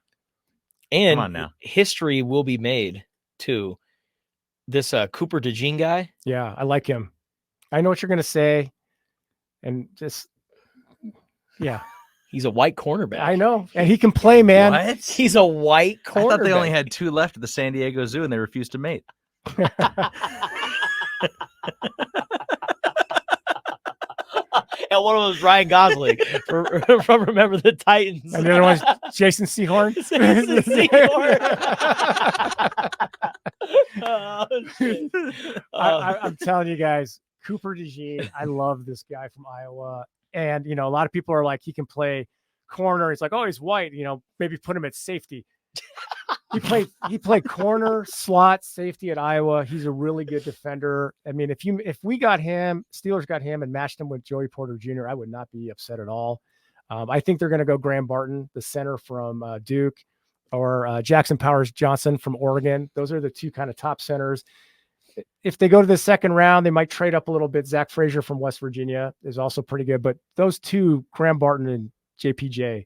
and come on now, history will be made too. This Cooper DeJean guy. Yeah, I like him. I know what you're going to say, and just yeah. He's a white cornerback. I know. And he can play, man. What? He's a white cornerback. I thought they only had 2 left at the San Diego Zoo and they refused to mate. And one of them was Ryan Gosling from Remember the Titans. And the other one's Jason Sehorn. I'm telling you guys, Cooper DeJean, I love this guy from Iowa. And, a lot of people are like, he can play corner. It's like, oh, he's white, maybe put him at safety. He played corner, slot, safety at Iowa. He's a really good defender. I mean, if we got him, Steelers got him and matched him with Joey Porter Jr., I would not be upset at all. I think they're going to go Graham Barton, the center from Duke, or Jackson Powers Johnson from Oregon. Those are the 2 kind of top centers. If they go to the second round, they might trade up a little bit. Zach Frazier from West Virginia is also pretty good, but those 2, Graham Barton and JPJ,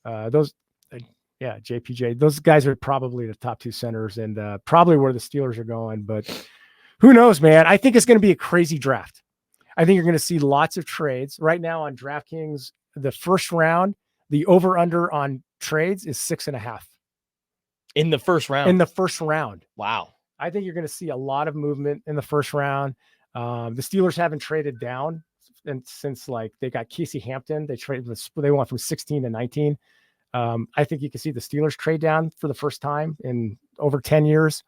JPJ, those guys are probably the top 2 centers and probably where the Steelers are going, but who knows, man? I think it's going to be a crazy draft. I think you're going to see lots of trades right now on DraftKings. The first round, the over under on trades is 6.5. in the first round. In the first round. Wow. I think you're going to see a lot of movement in the first round. The Steelers haven't traded down and since like they got Casey Hampton. They went from 16 to 19. I think you can see the Steelers trade down for the first time in over 10 years,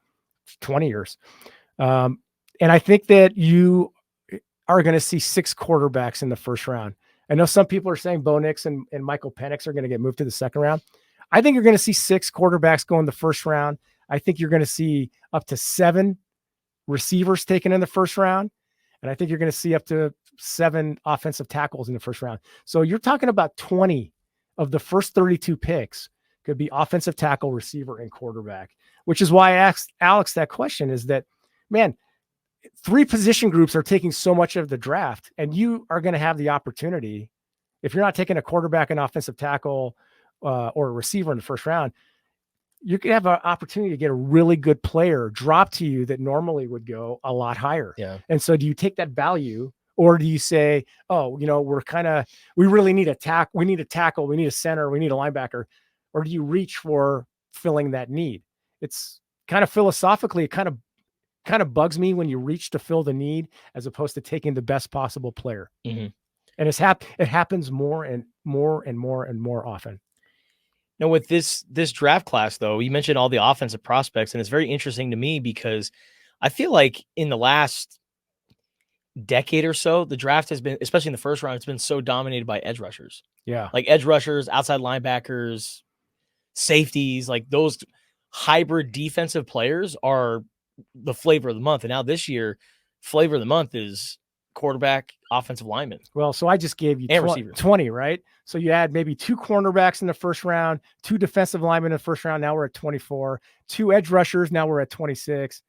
20 years. And I think that you are going to see 6 quarterbacks in the first round. I know some people are saying Bo Nix and Michael Penix are going to get moved to the second round. I think you're going to see 6 quarterbacks go in the first round. I think you're going to see up to 7 receivers taken in the first round. And I think you're going to see up to 7 offensive tackles in the first round. So you're talking about 20 of the first 32 picks could be offensive tackle, receiver, and quarterback, which is why I asked Alex that question is that, man, 3 position groups are taking so much of the draft, and you are going to have the opportunity, if you're not taking a quarterback, an offensive tackle, or a receiver in the first round, you could have an opportunity to get a really good player drop to you that normally would go a lot higher. Yeah. And so do you take that value, or do you say, oh, we really need we need a tackle, we need a center, we need a linebacker, or do you reach for filling that need? It's kind of philosophically, it kind of bugs me when you reach to fill the need as opposed to taking the best possible player. Mm-hmm. And it happens more and more and more and more often. Now, with this draft class, though, you mentioned all the offensive prospects, and it's very interesting to me because I feel like in the last decade or so, the draft has been, especially in the first round, it's been so dominated by edge rushers. Yeah. Like edge rushers, outside linebackers, safeties, like those hybrid defensive players are the flavor of the month. And now this year, flavor of the month is quarterback, offensive lineman. Well, so I just gave you 20, right? So you add maybe 2 cornerbacks in the first round, 2 defensive linemen in the first round. Now we're at 24, 2 edge rushers. Now we're at 26.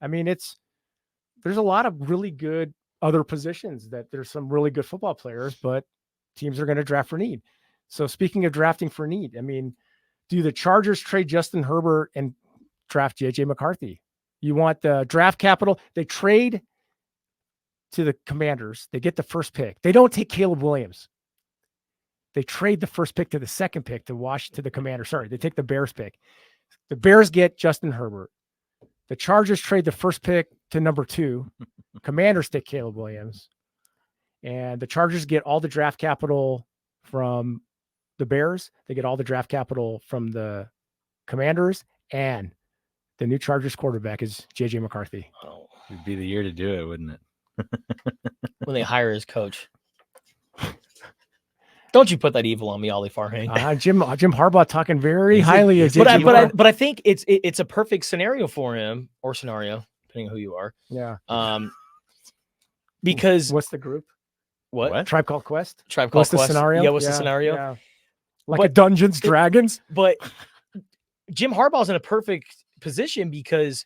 I mean, there's a lot of really good other positions that there's some really good football players, but teams are going to draft for need. So speaking of drafting for need, I mean, do the Chargers trade Justin Herbert and draft JJ McCarthy? You want the draft capital? They trade to the Commanders. They get the first pick. They don't take Caleb Williams. They trade the first pick to the second pick to the Commanders. Sorry, they take the Bears pick. The Bears get Justin Herbert. The Chargers trade the first pick to number 2. Commanders take Caleb Williams. And the Chargers get all the draft capital from the Bears. They get all the draft capital from the Commanders. And the new Chargers quarterback is JJ McCarthy. Oh, It'd be the year to do it, wouldn't it? when they hire his coach. Don't you put that evil on me, Ollie Farhang. Jim Harbaugh talking very highly of JJ. But I think it's a perfect scenario for him, or scenario, depending on who you are. Yeah. Because what's the group? What? Tribe Called Quest? Tribe Called Quest. What's the scenario? Yeah, what's the scenario? Yeah. Like a Dungeons Dragons? But Jim Harbaugh's in a perfect position because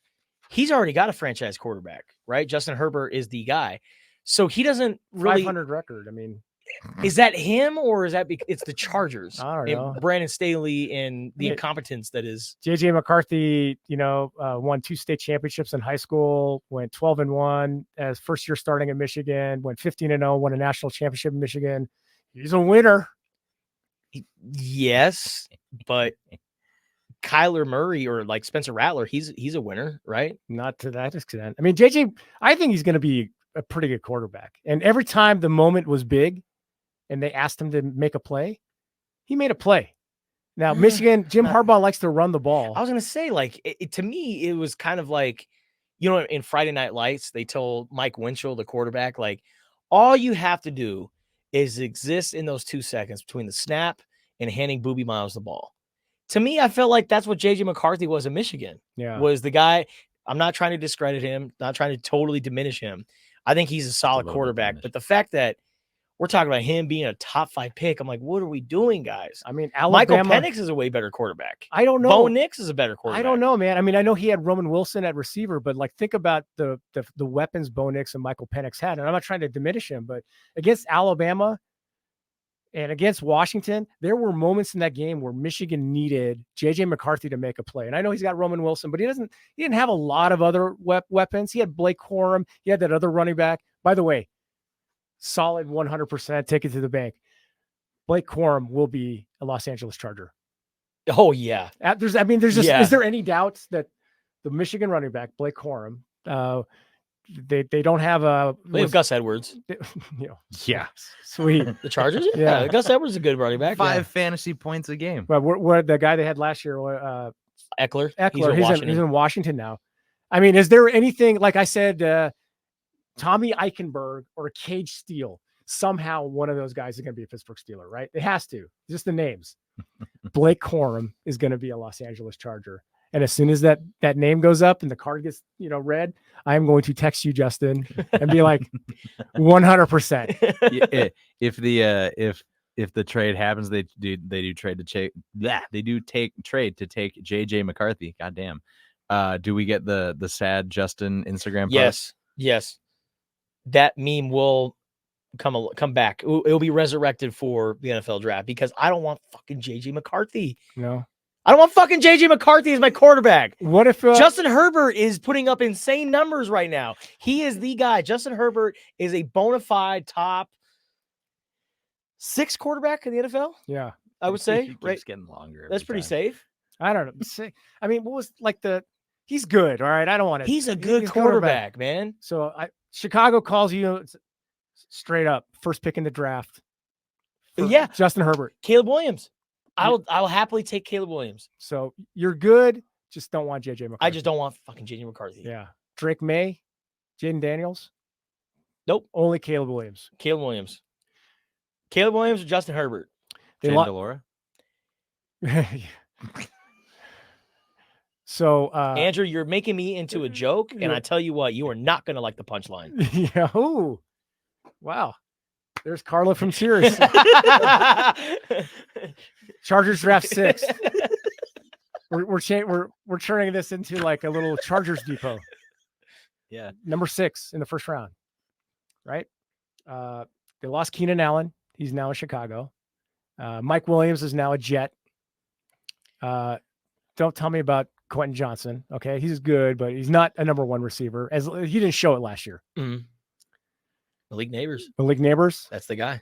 he's already got a franchise quarterback, right? Justin Herbert is the guy. So he doesn't really 500 record. I mean, is that him or is that it's the Chargers? I don't know. Brandon Staley and the incompetence that is JJ McCarthy, won 2 state championships in high school, went 12-1 as first year starting at Michigan, went 15-0, won a national championship in Michigan. He's a winner. Yes, but Kyler Murray or like Spencer Rattler, he's a winner, right? Not to that extent. I mean, JJ, I think he's going to be a pretty good quarterback. And every time the moment was big and they asked him to make a play, he made a play. Now, Michigan, Jim Harbaugh likes to run the ball. I was going to say, like, to me, it was kind of like, in Friday Night Lights, they told Mike Winchell, the quarterback, like, all you have to do is exist in those 2 seconds between the snap and handing Booby Miles the ball. To me, I felt like that's what JJ McCarthy was in Michigan. Yeah. Was the guy. I'm not trying to discredit him, not trying to totally diminish him. I think he's a solid quarterback. But the fact that we're talking about him being a top 5 pick, I'm like, what are we doing, guys? I mean, Alabama, Michael Penix is a way better quarterback. I don't know. Bo Nix is a better quarterback. I don't know, man. I mean, I know he had Roman Wilson at receiver, but like, think about the weapons Bo Nix and Michael Penix had. And I'm not trying to diminish him, but against Alabama and against Washington, there were moments in that game where Michigan needed JJ McCarthy to make a play. And I know he's got Roman Wilson, but he didn't have a lot of other weapons. He had Blake Corum. He had that other running back. By the way, solid 100%, take it to the bank. Blake Corum will be a Los Angeles Charger. Oh yeah. There's just Yeah. is there any doubts that the Michigan running back Blake Corum, they don't have They have Gus Edwards. Yeah, sweet. The Chargers. Yeah. Gus Edwards is a good running back. 5 fantasy points a game. But what the guy they had last year, Eckler. He's in Washington now. I mean, is there anything, like I said, Tommy Eichenberg or Cage Steele? Somehow one of those guys is going to be a Pittsburgh Steeler, right? It has to. Just the names. Blake Corum is going to be a Los Angeles Charger. And as soon as that name goes up and the card gets, read, I am going to text you, Justin, and be like 100%. If the trade happens, they do trade to take JJ McCarthy. Goddamn. Do we get the sad Justin Instagram post? Yes. That meme will come back. It'll be resurrected for the NFL draft because I don't want fucking JJ McCarthy. No. I don't want fucking JJ McCarthy as my quarterback. What if Justin Herbert is putting up insane numbers right now? He is the guy. Justin Herbert is a bona fide top 6 quarterback in the NFL. Yeah, I would say. He Right, keeps getting longer. that's pretty safe. I don't know. I mean, what was like he's good. All right, I don't want to. He's a good quarterback, man. So Chicago calls you straight up first pick in the draft. Yeah, Justin Herbert, Caleb Williams. I will happily take Caleb Williams. So you're good. Just don't want JJ McCarthy. I just don't want fucking JJ McCarthy. Yeah. Drake May, Jaden Daniels. Nope. Only Caleb Williams. Caleb Williams or Justin Herbert. Delora. So Andrew, you're making me into a joke, and I tell you what, you are not going to like the punchline. Yeah. Ooh. Wow. There's Carla from Cheers. Chargers draft 6. We're turning this into like a little Chargers depot. Yeah. Number 6 in the first round. Right? They lost Keenan Allen. He's now in Chicago. Mike Williams is now a Jet. Don't tell me about Quentin Johnson. Okay. He's good, but he's not a number 1 receiver. As he didn't show it last year. Mm-hmm. Malik Neighbors. That's the guy.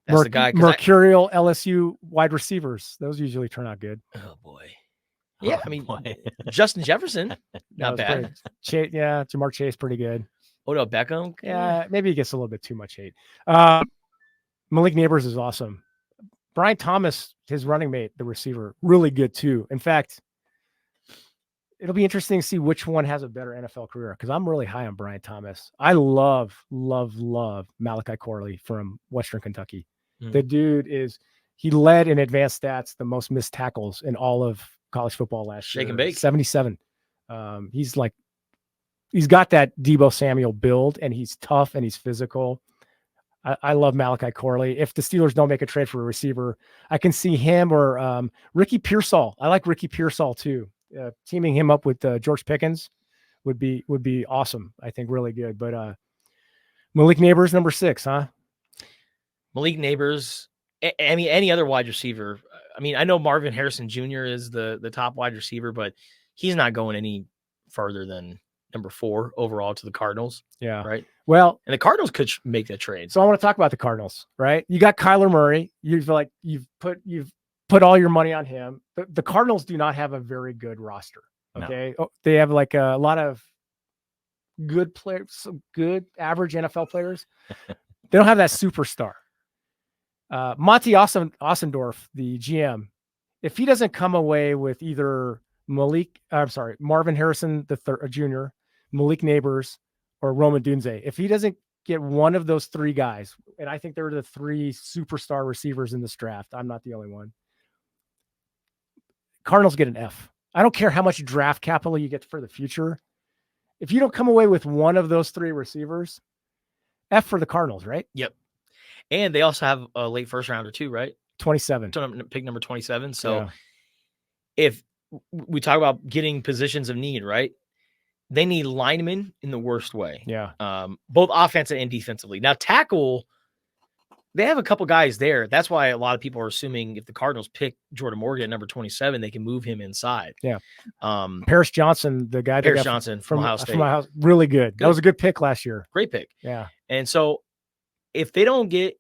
That's the guy. Mercurial LSU wide receivers. Those usually turn out good. Oh boy. Yeah, I mean, Justin Jefferson, not bad. Jamar Chase, pretty good. Odell Beckham. Yeah, maybe he gets a little bit too much hate. Malik Neighbors is awesome. Brian Thomas, his running mate, the receiver, really good too. In fact, it'll be interesting to see which one has a better NFL career because I'm really high on Brian Thomas. I love Malachi Corley from Western Kentucky. Mm-hmm. The dude he led in advanced stats the most missed tackles in all of college football last year. Shake and bake. 77. He's got that Deebo Samuel build, and he's tough and he's physical. I love Malachi Corley. If the Steelers don't make a trade for a receiver, I can see him or Ricky Pearsall. I like Ricky Pearsall too. Teaming him up with George Pickens would be awesome. I think really good. But Malik Neighbors, number 6, huh? Malik Neighbors. I mean, any other wide receiver. I mean, I know Marvin Harrison Jr. is the top wide receiver, but he's not going any further than number 4 overall to the Cardinals. Yeah. Right. Well, and the Cardinals could make that trade. So I want to talk about the Cardinals, right? You got Kyler Murray. You've put all your money on him. The Cardinals do not have a very good roster. Okay. No. They have like a lot of good players, some good average NFL players. They don't have that superstar. Monty Ossendorf, the GM, if he doesn't come away with either Marvin Harrison Jr., Malik Neighbors, or Roman Dunze, if he doesn't get one of those 3 guys, and I think they're the 3 superstar receivers in this draft, I'm not the only one. Cardinals get an F. I don't care how much draft capital you get for the future. If you don't come away with one of those 3 receivers, F for the Cardinals, right? Yep. And they also have a late first rounder too, right? 27. Pick number 27. So if we talk about getting positions of need, right? They need linemen in the worst way. Yeah. Both offensive and defensively. Now, tackle, they have a couple guys there. That's why a lot of people are assuming if the Cardinals pick Jordan Morgan at number 27, they can move him inside. Yeah. Paris Johnson, the guy from Ohio State. Really good. That was a good pick last year. Great pick. Yeah. And so if they don't get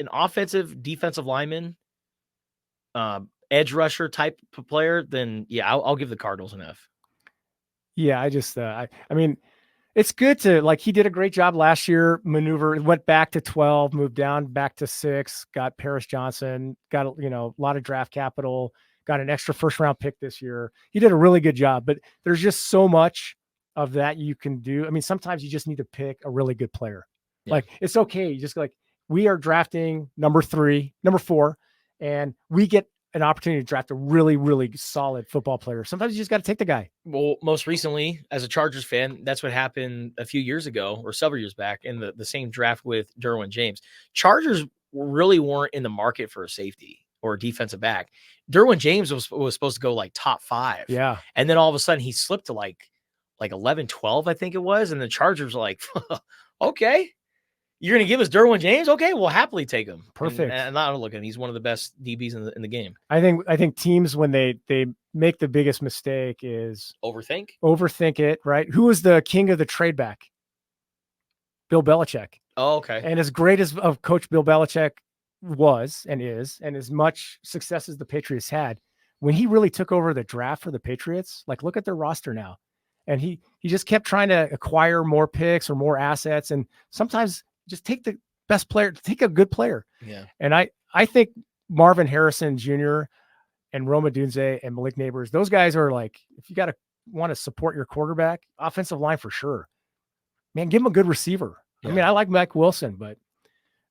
an offensive, defensive lineman, and edge rusher type of player, then yeah, I'll give the Cardinals an F. Yeah, I mean, it's good to, like, he did a great job last year, went back to 12, moved down back to 6, got Paris Johnson, got, a lot of draft capital, got an extra first round pick this year. He did a really good job, but there's just so much of that you can do. I mean, sometimes you just need to pick a really good player. Yeah. Like, it's okay. You just we are drafting number 4, and we get an opportunity to draft a really, really solid football player. Sometimes you just got to take the guy. Well, most recently, as a Chargers fan, that's what happened a few years ago or several years back in the same draft with Derwin James. Chargers really weren't in the market for a safety or a defensive back. Derwin James was supposed to go like top 5. Yeah. And then all of a sudden he slipped to like 11, 12, I think it was. And the Chargers were like, okay, you're going to give us Derwin James? Okay, we'll happily take him. Perfect. And I don't look at him. He's one of the best DBs in the game. I think teams, when they make the biggest mistake, is overthink it, right? Who was the king of the trade back? Bill Belichick. Oh, okay. And as great as of Coach Bill Belichick was and is, and as much success as the Patriots had, when he really took over the draft for the Patriots, like, look at their roster now. And he just kept trying to acquire more picks or more assets. And sometimes just take the best player, take a good player. Yeah. And I think Marvin Harrison Jr. and Rome Odunze and Malik Neighbors, those guys are like, if you want to support your quarterback, offensive line for sure, man, give him a good receiver. Yeah. I mean, I like Mike Wilson, but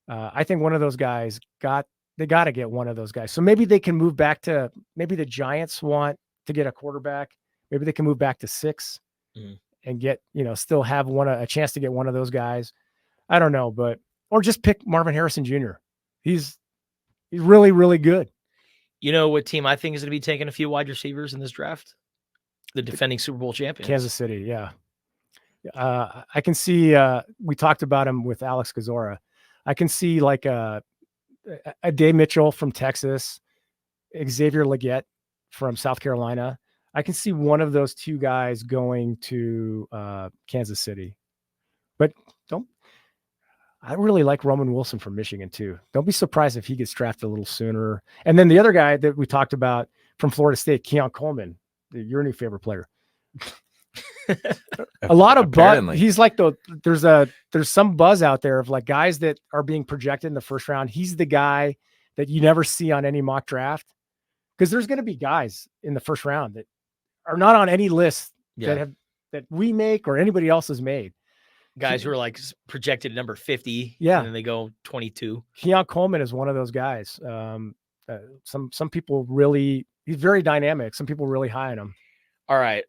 I think one of those guys they got to get one of those guys. So maybe they can move back to, maybe the Giants want to get a quarterback. Maybe they can move back to 6 and get, still have a chance to get one of those guys. I don't know, or just pick Marvin Harrison Jr. He's really, really good. You know what team I think is going to be taking a few wide receivers in this draft? The defending Super Bowl champions. Kansas City, yeah. I can see, we talked about him with Alex Kozora. I can see like a Day Mitchell from Texas, Xavier Legette from South Carolina. I can see one of those two guys going to Kansas City. But I really like Roman Wilson from Michigan too. Don't be surprised if he gets drafted a little sooner. And then the other guy that we talked about from Florida State, Keon Coleman, your new favorite player. A lot of buzz. He's like there's some buzz out there of like guys that are being projected in the first round. He's the guy that you never see on any mock draft, because there's going to be guys in the first round that are not on any list that we make or anybody else has made. Guys who are like projected at number 50. Yeah. And then they go 22. Keon Coleman is one of those guys. Some people really, he's very dynamic. Some people really high on him. All right.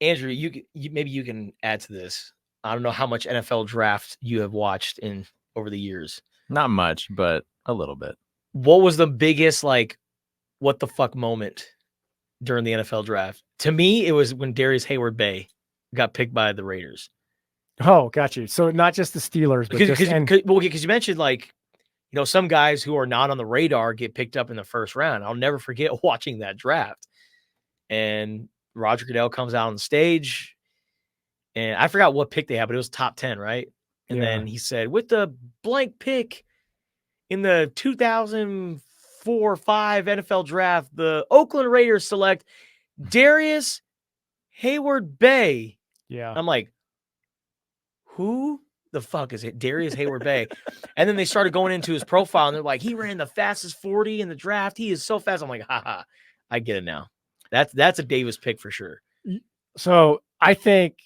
Andrew, you maybe you can add to this. I don't know how much NFL draft you have watched over the years. Not much, but a little bit. What was the biggest, like, what the fuck moment during the NFL draft? To me, it was when Darius Hayward-Bay got picked by the Raiders. Oh, got you. So not just the Steelers, but because you mentioned, like, some guys who are not on the radar get picked up in the first round. I'll never forget watching that draft. And Roger Goodell comes out on the stage, and I forgot what pick they had, but it was top 10, right? And then he said, with the blank pick in the 2004-5 NFL draft, the Oakland Raiders select Darius Hayward-Bay. Yeah. I'm like, who the fuck is it? Darius Hayward-Bay. And then they started going into his profile, and they're like, he ran the fastest 40 in the draft. He is so fast. I'm like, haha, I get it now. That's a Davis pick for sure. So I think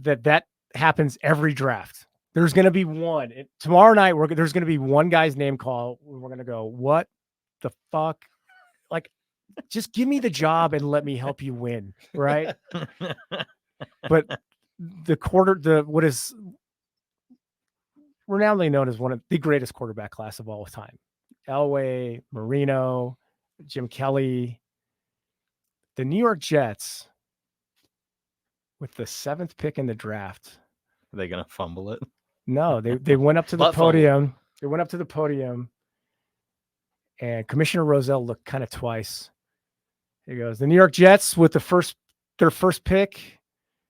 that happens every draft. There's going to be one tomorrow night. There's going to be one guy's name call. We're going to go, what the fuck? Like, just give me the job and let me help you win. Right. But what is renownedly known as one of the greatest quarterback class of all time, Elway, Marino, Jim Kelly, the New York Jets, with the 7th pick in the draft. Are they going to fumble it? No, they went up to the podium. They went up to the podium, and Commissioner Rozelle looked kind of twice. He goes, the New York Jets with their first pick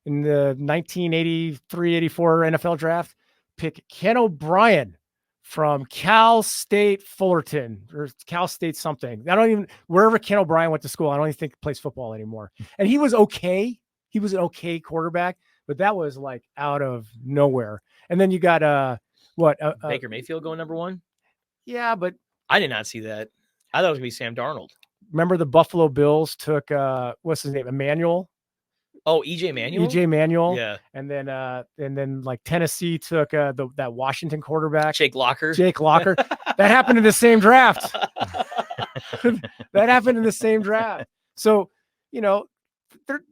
in the 1983-84 NFL draft, pick Ken O'Brien, from Cal State Fullerton or Cal State something. I don't even wherever Ken O'Brien went to school. I don't even think he plays football anymore. And he was okay. He was an okay quarterback, but that was like out of nowhere. And then you got Baker Mayfield going number 1. Yeah, but I did not see that. I thought it was gonna be Sam Darnold. remember the Buffalo Bills took what's his name, Emmanuel. Oh, EJ Manuel. EJ Manuel. Yeah. And then like Tennessee took that Washington quarterback, Jake Locker. That happened in the same draft. That happened in the same draft. So,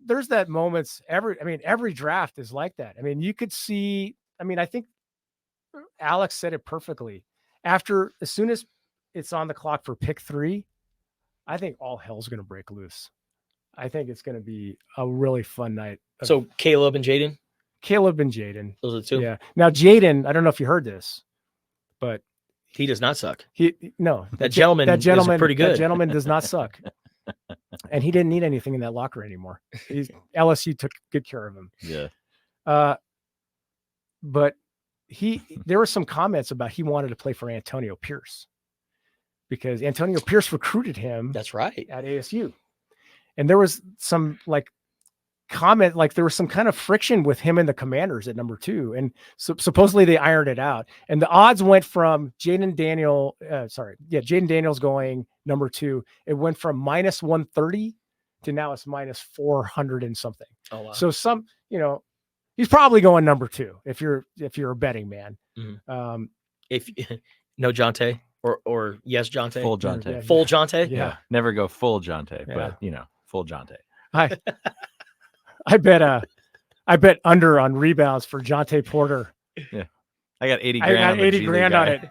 there's that moments every draft is like that. I mean, you could see, I think Alex said it perfectly. As soon as it's on the clock for pick 3, I think all hell's going to break loose. I think it's going to be a really fun night. So Caleb and Jaden? Those are the 2? Yeah. Now, Jaden, I don't know if you heard this, but he does not suck. That gentleman is pretty good. That gentleman does not suck. And he didn't need anything in that locker anymore. LSU took good care of him. Yeah. But there were some comments about he wanted to play for Antonio Pierce because Antonio Pierce recruited him. That's right. At ASU. And there was some comment, there was some kind of friction with him and the Commanders at number 2. And supposedly they ironed it out. And the odds went from Jaden Daniels going number 2. It went from minus 130 to now it's minus 400 and something. Oh, wow. So he's probably going number 2 if you're a betting man. Mm-hmm. If no Jonte or yes Jonte, full Jonte, full Jonte, yeah. Never go full Jonte, but full Jonte. I bet under on rebounds for Jonte Porter. Yeah, I got 80 grand. I got 80 grand on it.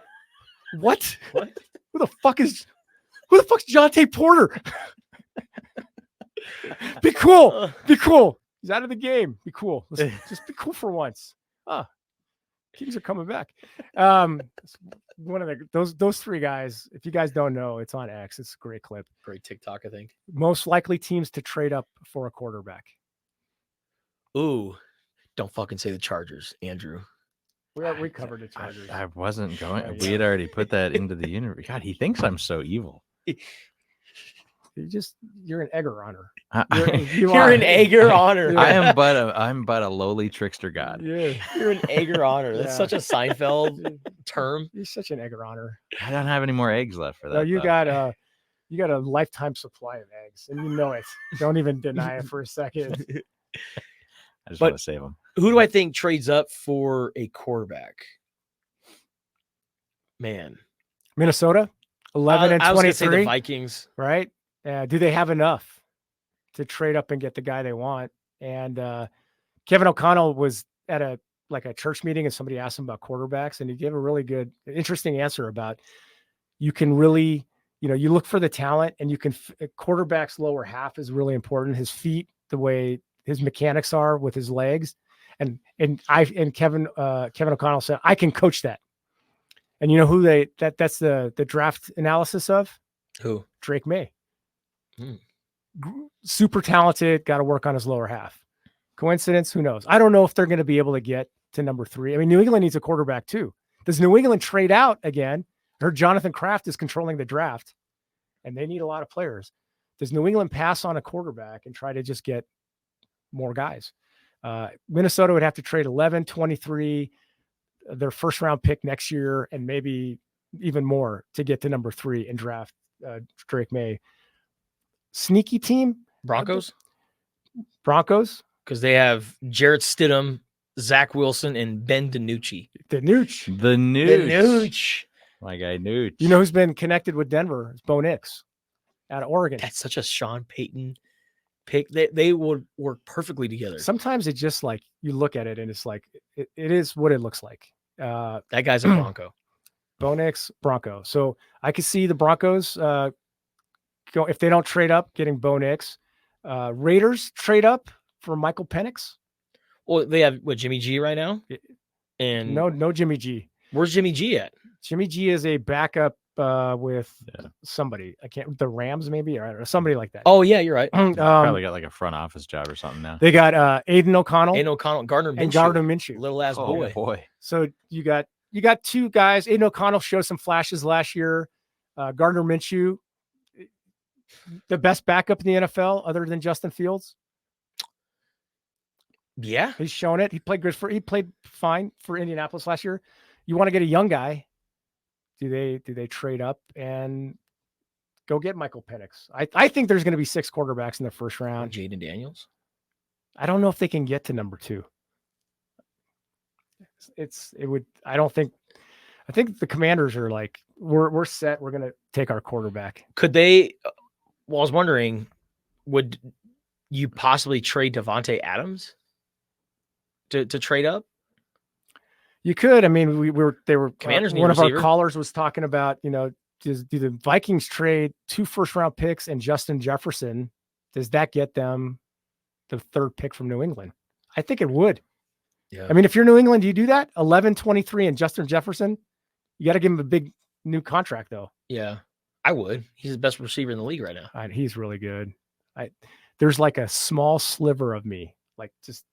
What? Who the fuck's Jonte Porter? Be cool. He's out of the game. Be cool. Just be cool for once. Kings are coming back. One of those 3 guys. If you guys don't know, it's on X. It's a great clip. Great TikTok, I think. Most likely teams to trade up for a quarterback. Ooh, don't fucking say the Chargers, Andrew. We covered the Chargers. I wasn't going. We had already put that into the universe. God, he thinks I'm so evil. You're an egger honor. You're an egger honor. I'm but a lowly trickster god. Yeah, you're an egger honor. That's such a Seinfeld term. You're such an egger honor. I don't have any more eggs left for that. No, you got a lifetime supply of eggs, and you know it. Don't even deny it for a second. I just want to save them. Who do I think trades up for a quarterback? Man, Minnesota, 11 and 23. I was going to say the Vikings, right? Do they have enough to trade up and get the guy they want? And Kevin O'Connell was at a church meeting, and somebody asked him about quarterbacks, and he gave a really good, interesting answer about you can really, you look for the talent, and you can quarterback's lower half is really important. His feet, the way his mechanics are with his legs, and Kevin O'Connell said, I can coach that. And you know who that's the draft analysis of? Who? Drake May. Super talented, got to work on his lower half. Coincidence? Who knows? I don't know if they're going to be able to get to number 3. I mean, New England needs a quarterback too. Does New England trade out again? I heard Jonathan Kraft is controlling the draft, and they need a lot of players. Does New England pass on a quarterback and try to just get more guys? Minnesota would have to trade 11, 23, their first round pick next year, and maybe even more to get to number 3 and draft Drake May. Sneaky team? Broncos? Because they have Jarrett Stidham, Zach Wilson, and Ben DiNucci. The Nooch. My guy Nooch. You know who's been connected with Denver? It's Bo Nix out of Oregon. That's such a Sean Payton pick. They would work perfectly together. Sometimes it's just like you look at it and it's like it is what it looks like. That guy's a Bronco. Bo Nix, Bronco. So I could see the Broncos go if they don't trade up, getting Bo Nix. Raiders trade up for Michael Penix. Well, they have Jimmy G right now, and no Jimmy G. Where's Jimmy G at? Jimmy G is a backup with somebody. I can't. The Rams maybe, or I don't know, somebody like that. Oh yeah, you're right. Probably got like a front office job or something now. They got Aiden O'Connell, Gardner Minshew, Gardner Minshew, little ass boy. So you got you got two guys. Aiden O'Connell showed some flashes last year. Gardner Minshew, the best backup in the NFL other than Justin Fields. Yeah, he's shown it. He played fine for Indianapolis last year. You want to get a young guy? Do they trade up and go get Michael Penix? I think there's going to be 6 quarterbacks in the first round. Jaden Daniels. I don't know if they can get to number 2. I think the Commanders are like, we're set. We're going to take our quarterback. Could they? Well, I was wondering, would you possibly trade Devontae Adams to trade up? You could. I mean, they were Commanders. One of our callers was talking about, do the Vikings trade 2 first-round picks and Justin Jefferson? Does that get them the 3rd pick from New England? I think it would. Yeah. I mean, if you're New England, do you do that? 11, 23 and Justin Jefferson? You got to give him a big new contract, though. Yeah, I would. He's the best receiver in the league right now. He's really good. There's like a small sliver of me. Like, just,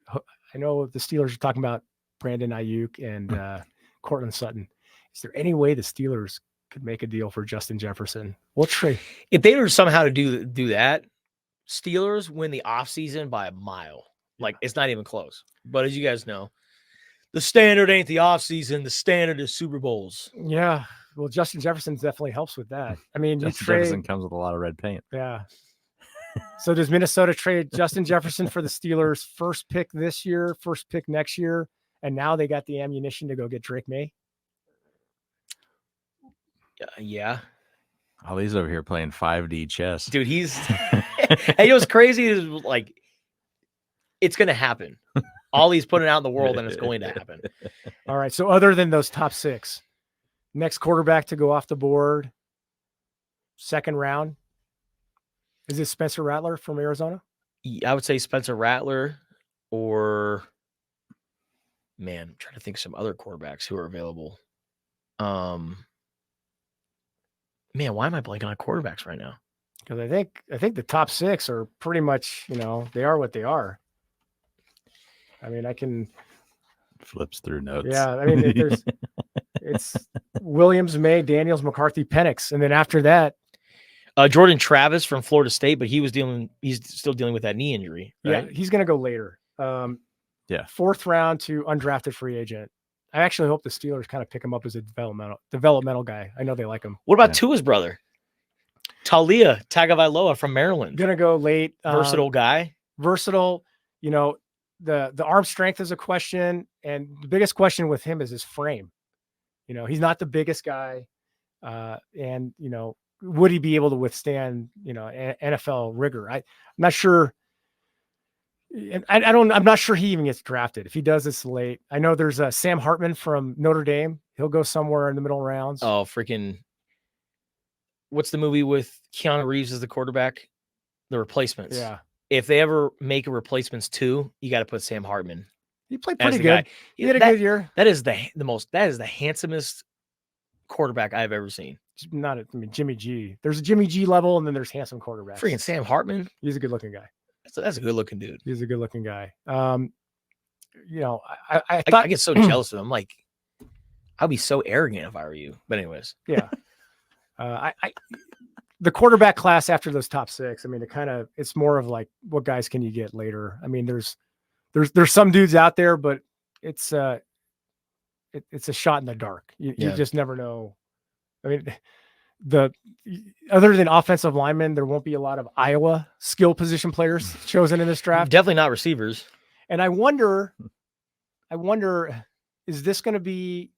I know the Steelers are talking about Brandon Ayuk and Cortland Sutton. Is there any way the Steelers could make a deal for Justin Jefferson? We'll trade. If they were somehow to do that, Steelers win the offseason by a mile. Like, it's not even close. But as you guys know, the standard ain't the offseason. The standard is Super Bowls. Yeah. Well, Justin Jefferson definitely helps with that. I mean, Jefferson comes with a lot of red paint. Yeah. So does Minnesota trade Justin Jefferson for the Steelers' first pick this year, first pick next year, and now they got the ammunition to go get Drake May? Yeah. Oh, he's over here playing 5D chess. Dude, he's hey, you know what's crazy is like it's gonna happen. All he's putting out in the world, and it's going to happen. All right. So other than those top 6, next quarterback to go off the board, 2nd round, is it Spencer Rattler from Arizona? I would say Spencer Rattler, or man, I'm trying to think of some other quarterbacks who are available. Man, why am I blanking on quarterbacks right now? Because I think the top 6 are pretty much, they are what they are. I mean, I can flips through notes. Yeah, I mean, it's Williams, May, Daniels, McCarthy, Penix, and then after that, Jordan Travis from Florida State, but he's still dealing with that knee injury. Right? Yeah, he's going to go later. 4th round to undrafted free agent. I actually hope the Steelers kind of pick him up as a developmental guy. I know they like him. What about Tua's brother, Talia Tagovailoa from Maryland? Going to go late. Versatile guy. Versatile. The arm strength is a question, and the biggest question with him is his frame. He's not the biggest guy, and would he be able to withstand NFL rigor? I'm not sure. I'm not sure he even gets drafted if he does this late. I know there's Sam Hartman from Notre Dame. He'll go somewhere in the middle rounds. Oh, freaking! What's the movie with Keanu Reeves as the quarterback? The Replacements. Yeah. If they ever make a Replacements 2, you got to put Sam Hartman. He played pretty good. He had a good year. That is the handsomest quarterback I've ever seen. Jimmy G. There's a Jimmy G level, and then there's handsome quarterbacks. Freaking Sam Hartman. He's a good looking guy. That's a good looking dude. He's a good looking guy. I get so jealous of him. Like, I'd be so arrogant if I were you. But anyways, yeah. The quarterback class after those top 6. I mean, it's more of like, what guys can you get later? I mean, there's some dudes out there, but it's a shot in the dark. You just never know. I mean, other than offensive linemen, there won't be a lot of Iowa skill position players chosen in this draft. Definitely not receivers. And I wonder, is this going to be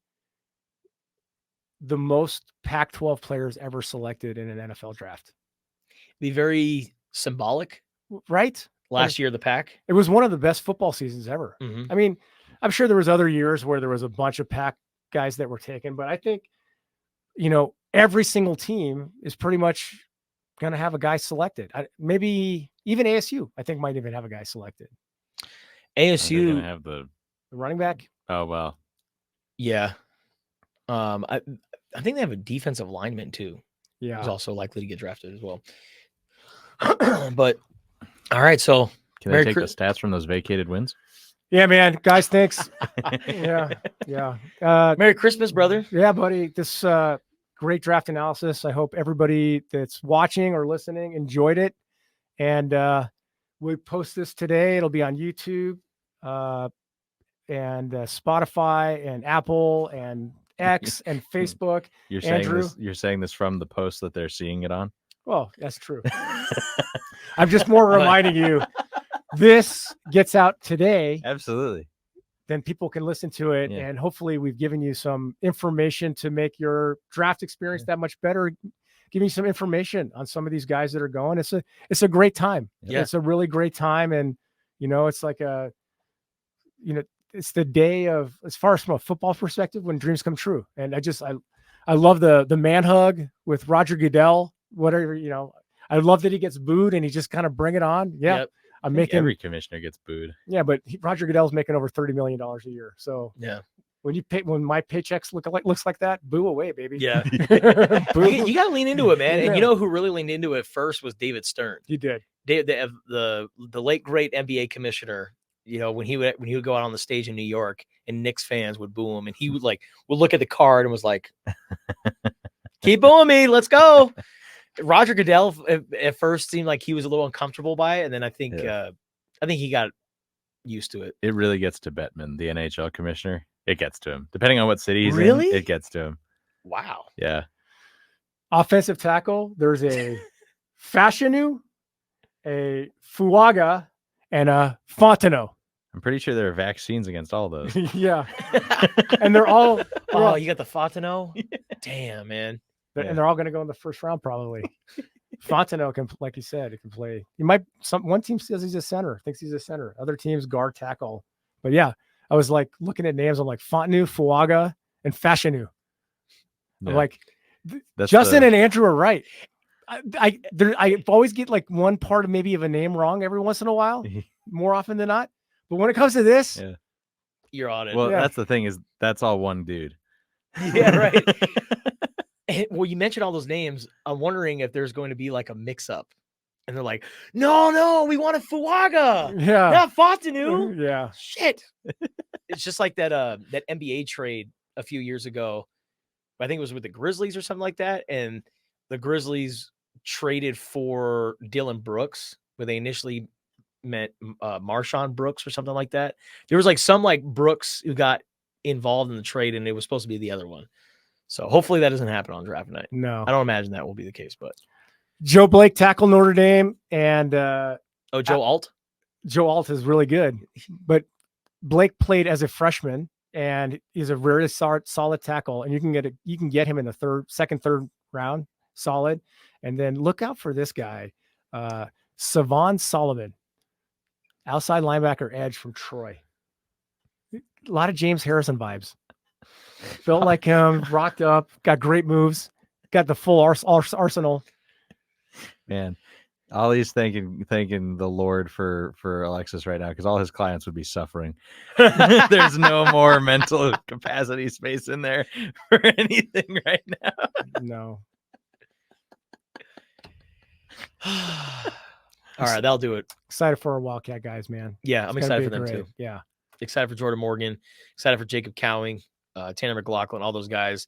the most Pac-12 players ever selected in an NFL draft? Be very symbolic, right? Last year, the Pac. It was one of the best football seasons ever. Mm-hmm. I mean, I'm sure there was other years where there was a bunch of Pac guys that were taken, but I think, every single team is pretty much going to have a guy selected. Maybe even ASU, I think, might even have a guy selected. ASU have the running back. Oh, well. Yeah. I think they have a defensive lineman too. Yeah. Who's also likely to get drafted as well. But all right. So can they take the stats from those vacated wins? Yeah, man. Guys, thanks. Yeah. Merry Christmas, brother. Yeah, buddy. This great draft analysis. I hope everybody that's watching or listening enjoyed it. And we post this today. It'll be on YouTube and Spotify and Apple and X and Facebook. You're saying Andrew? you're saying this from the post that they're seeing it on? Well, that's true. I'm just more reminding you this gets out today. Absolutely. Then people can listen to it. Yeah. And hopefully we've given you some information to make your draft experience that much better. Giving you some information on some of these guys that are going. It's a great time. Yeah. It's a really great time. And, it's like it's the day of, as far as from a football perspective, when dreams come true. And I love the man hug with Roger Goodell, whatever, I love that he gets booed and he just kind of bring it on. Yeah. Yep. I'm making every commissioner gets booed. Yeah, but Roger Goodell's making over $30 million a year. So yeah, when my paychecks looks like that, boo away, baby. Yeah. Boo. You got to lean into it, man. Yeah. And you know who really leaned into it first was David Stern. You did. The late great NBA commissioner. When he would go out on the stage in New York and Knicks fans would boo him, and he would look at the card and was like, "Keep booing me, let's go." Roger Goodell at first seemed like he was a little uncomfortable by it, and then I think he got used to it. It really gets to Bettman, the NHL commissioner. It gets to him, depending on what city he's Really? in. It gets to him. Wow. Yeah. Offensive tackle. There's a Fashanu, a Fuaga, and a Fontenot. I'm pretty sure there are vaccines against all those. Yeah, and they're all. Oh, you got the Fontenot? Damn, man. And they're all going to go in the first round probably. Fontenot can, like you said, it can play. One team says he's a center, thinks he's a center. Other teams guard tackle. But yeah, I was like looking at names. I'm like Fontenot, Fuaga, and Fashanu. I'm like, Justin and Andrew are right. I always get like one part of maybe of a name wrong every once in a while, more often than not. But when it comes to this, you're on it. Well, that's the thing is that's all one dude. Yeah, right. Well, you mentioned all those names. I'm wondering if there's going to be like a mix-up, and they're like, "No, we wanted Fuaga, not Fontenot." Yeah, shit. It's just like that NBA trade a few years ago. I think it was with the Grizzlies or something like that, and the Grizzlies traded for Dylan Brooks, where they initially meant Marshawn Brooks or something like that. There was some Brooks who got involved in the trade, and it was supposed to be the other one. So hopefully that doesn't happen on draft night. No, I don't imagine that will be the case. But Joe Blake tackle Notre Dame, and Joe Alt. Joe Alt is really good, but Blake played as a freshman, and he's a very solid tackle, and you can get him in the second, third round, solid. And then look out for this guy, Savon Solomon, outside linebacker edge from Troy. A lot of James Harrison vibes. Built like him, rocked up, got great moves, got the full arsenal. Man, Ollie's thanking the Lord for Alexis right now because all his clients would be suffering. There's no more mental capacity space in there for anything right now. No. All right, that'll do it. Excited for our Wildcat guys, man. Yeah, I'm excited for them great. too. Yeah. Excited for Jordan Morgan. Excited for Jacob Cowing, Tanner McLaughlin, all those guys.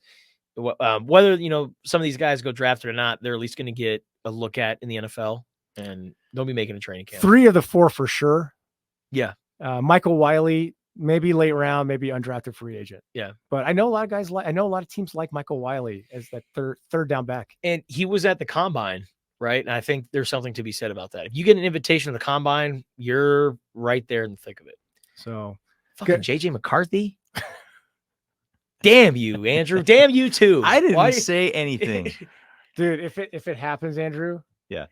Whether some of these guys go drafted or not, they're at least going to get a look at in the NFL, and they'll be making a training camp. 3 of the 4 for sure. Yeah. Michael Wiley, maybe late round, maybe undrafted free agent. Yeah. But I know a lot of guys I know a lot of teams like Michael Wiley as that third down back. And he was at the combine, right? And I think there's something to be said about that. If you get an invitation to the combine, you're right there in the thick of it. So fucking JJ McCarthy. Damn you, Andrew. Damn you too. I didn't say anything. Dude, if it happens, Andrew. Yeah.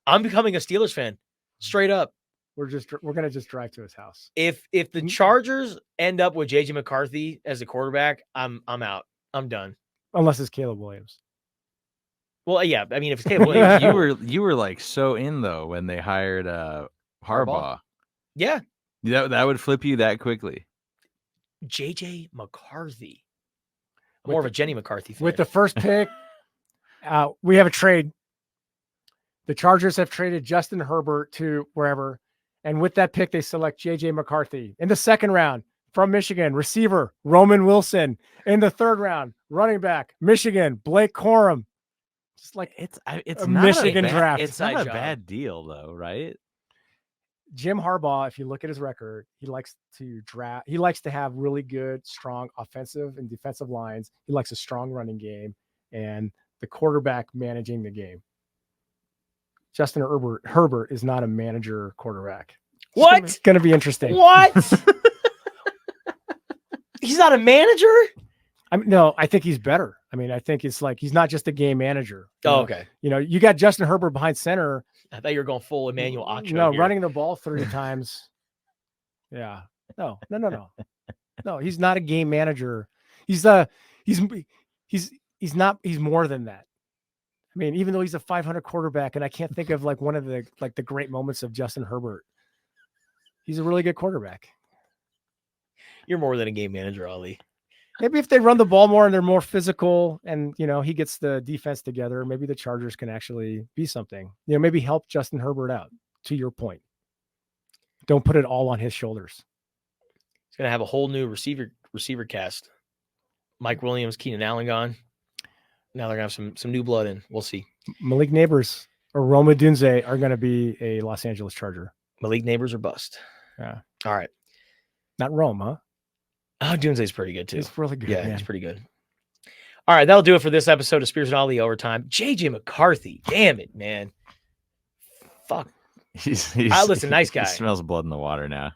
I'm becoming a Steelers fan. Straight up. We're gonna just drive to his house. If the Chargers end up with JJ McCarthy as a quarterback, I'm out. I'm done. Unless it's Caleb Williams. Well, yeah. I mean, if it's Caleb Williams, you were like so in though when they hired Harbaugh. Yeah. That would flip you that quickly. JJ McCarthy. I'm more of a Jenny McCarthy fan. With the first pick, we have a trade. The Chargers have traded Justin Herbert to wherever, And with that pick, they select J.J. McCarthy. In the second round, from Michigan, receiver Roman Wilson. In the third round, running back Michigan, Blake Corum. Just like It's a not Michigan a bad, draft. It's not Inside a job. bad deal though, right? Jim Harbaugh, if you look at his record, he likes to draft. He likes to have really good, strong offensive and defensive lines. He likes a strong running game and the quarterback managing the game. Justin Herbert is not a manager quarterback. What? It's going to be interesting. What? He's not a manager? No, I think he's better. I mean, I think it's like he's not just a game manager. Oh, okay. You know, you got Justin Herbert behind center. I thought you were going full Emmanuel Acho. No, here. running the ball 30 times. Yeah. No. No, he's not a game manager. He's more than that. I mean, even though he's a 500 quarterback, and I can't think of like one of the great moments of Justin Herbert. He's a really good quarterback. You're more than a game manager, Ali. Maybe if they run the ball more and they're more physical and, you know, he gets the defense together, maybe the Chargers can actually be something, you know, maybe help Justin Herbert out, to your point. Don't put it all on his shoulders. He's going to have a whole new receiver cast. Mike Williams, Keenan Allen gone. Now they're going to have some new blood in. We'll see. Malik Neighbors or Rome Odunze are going to be a Los Angeles Charger. Malik Neighbors or bust. Yeah. All right. Not Rome, huh? Oh, Dunze's pretty good too. He's really good. Yeah, man. he's pretty good. All right, that'll do it for this episode of Spears and Ali Overtime. JJ McCarthy, damn it, man. Fuck. Listen, nice guy. He smells blood in the water now.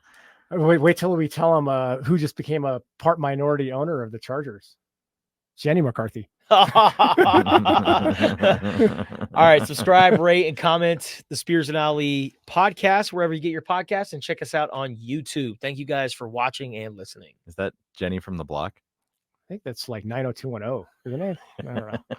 Wait till we tell him who just became a part minority owner of the Chargers. Jenny McCarthy. All right, subscribe, rate, and comment the Spears and Ali podcast wherever you get your podcasts, and check us out on YouTube. Thank you guys for watching and listening. Is that Jenny from the block? I think that's like 90210, isn't it? I don't know.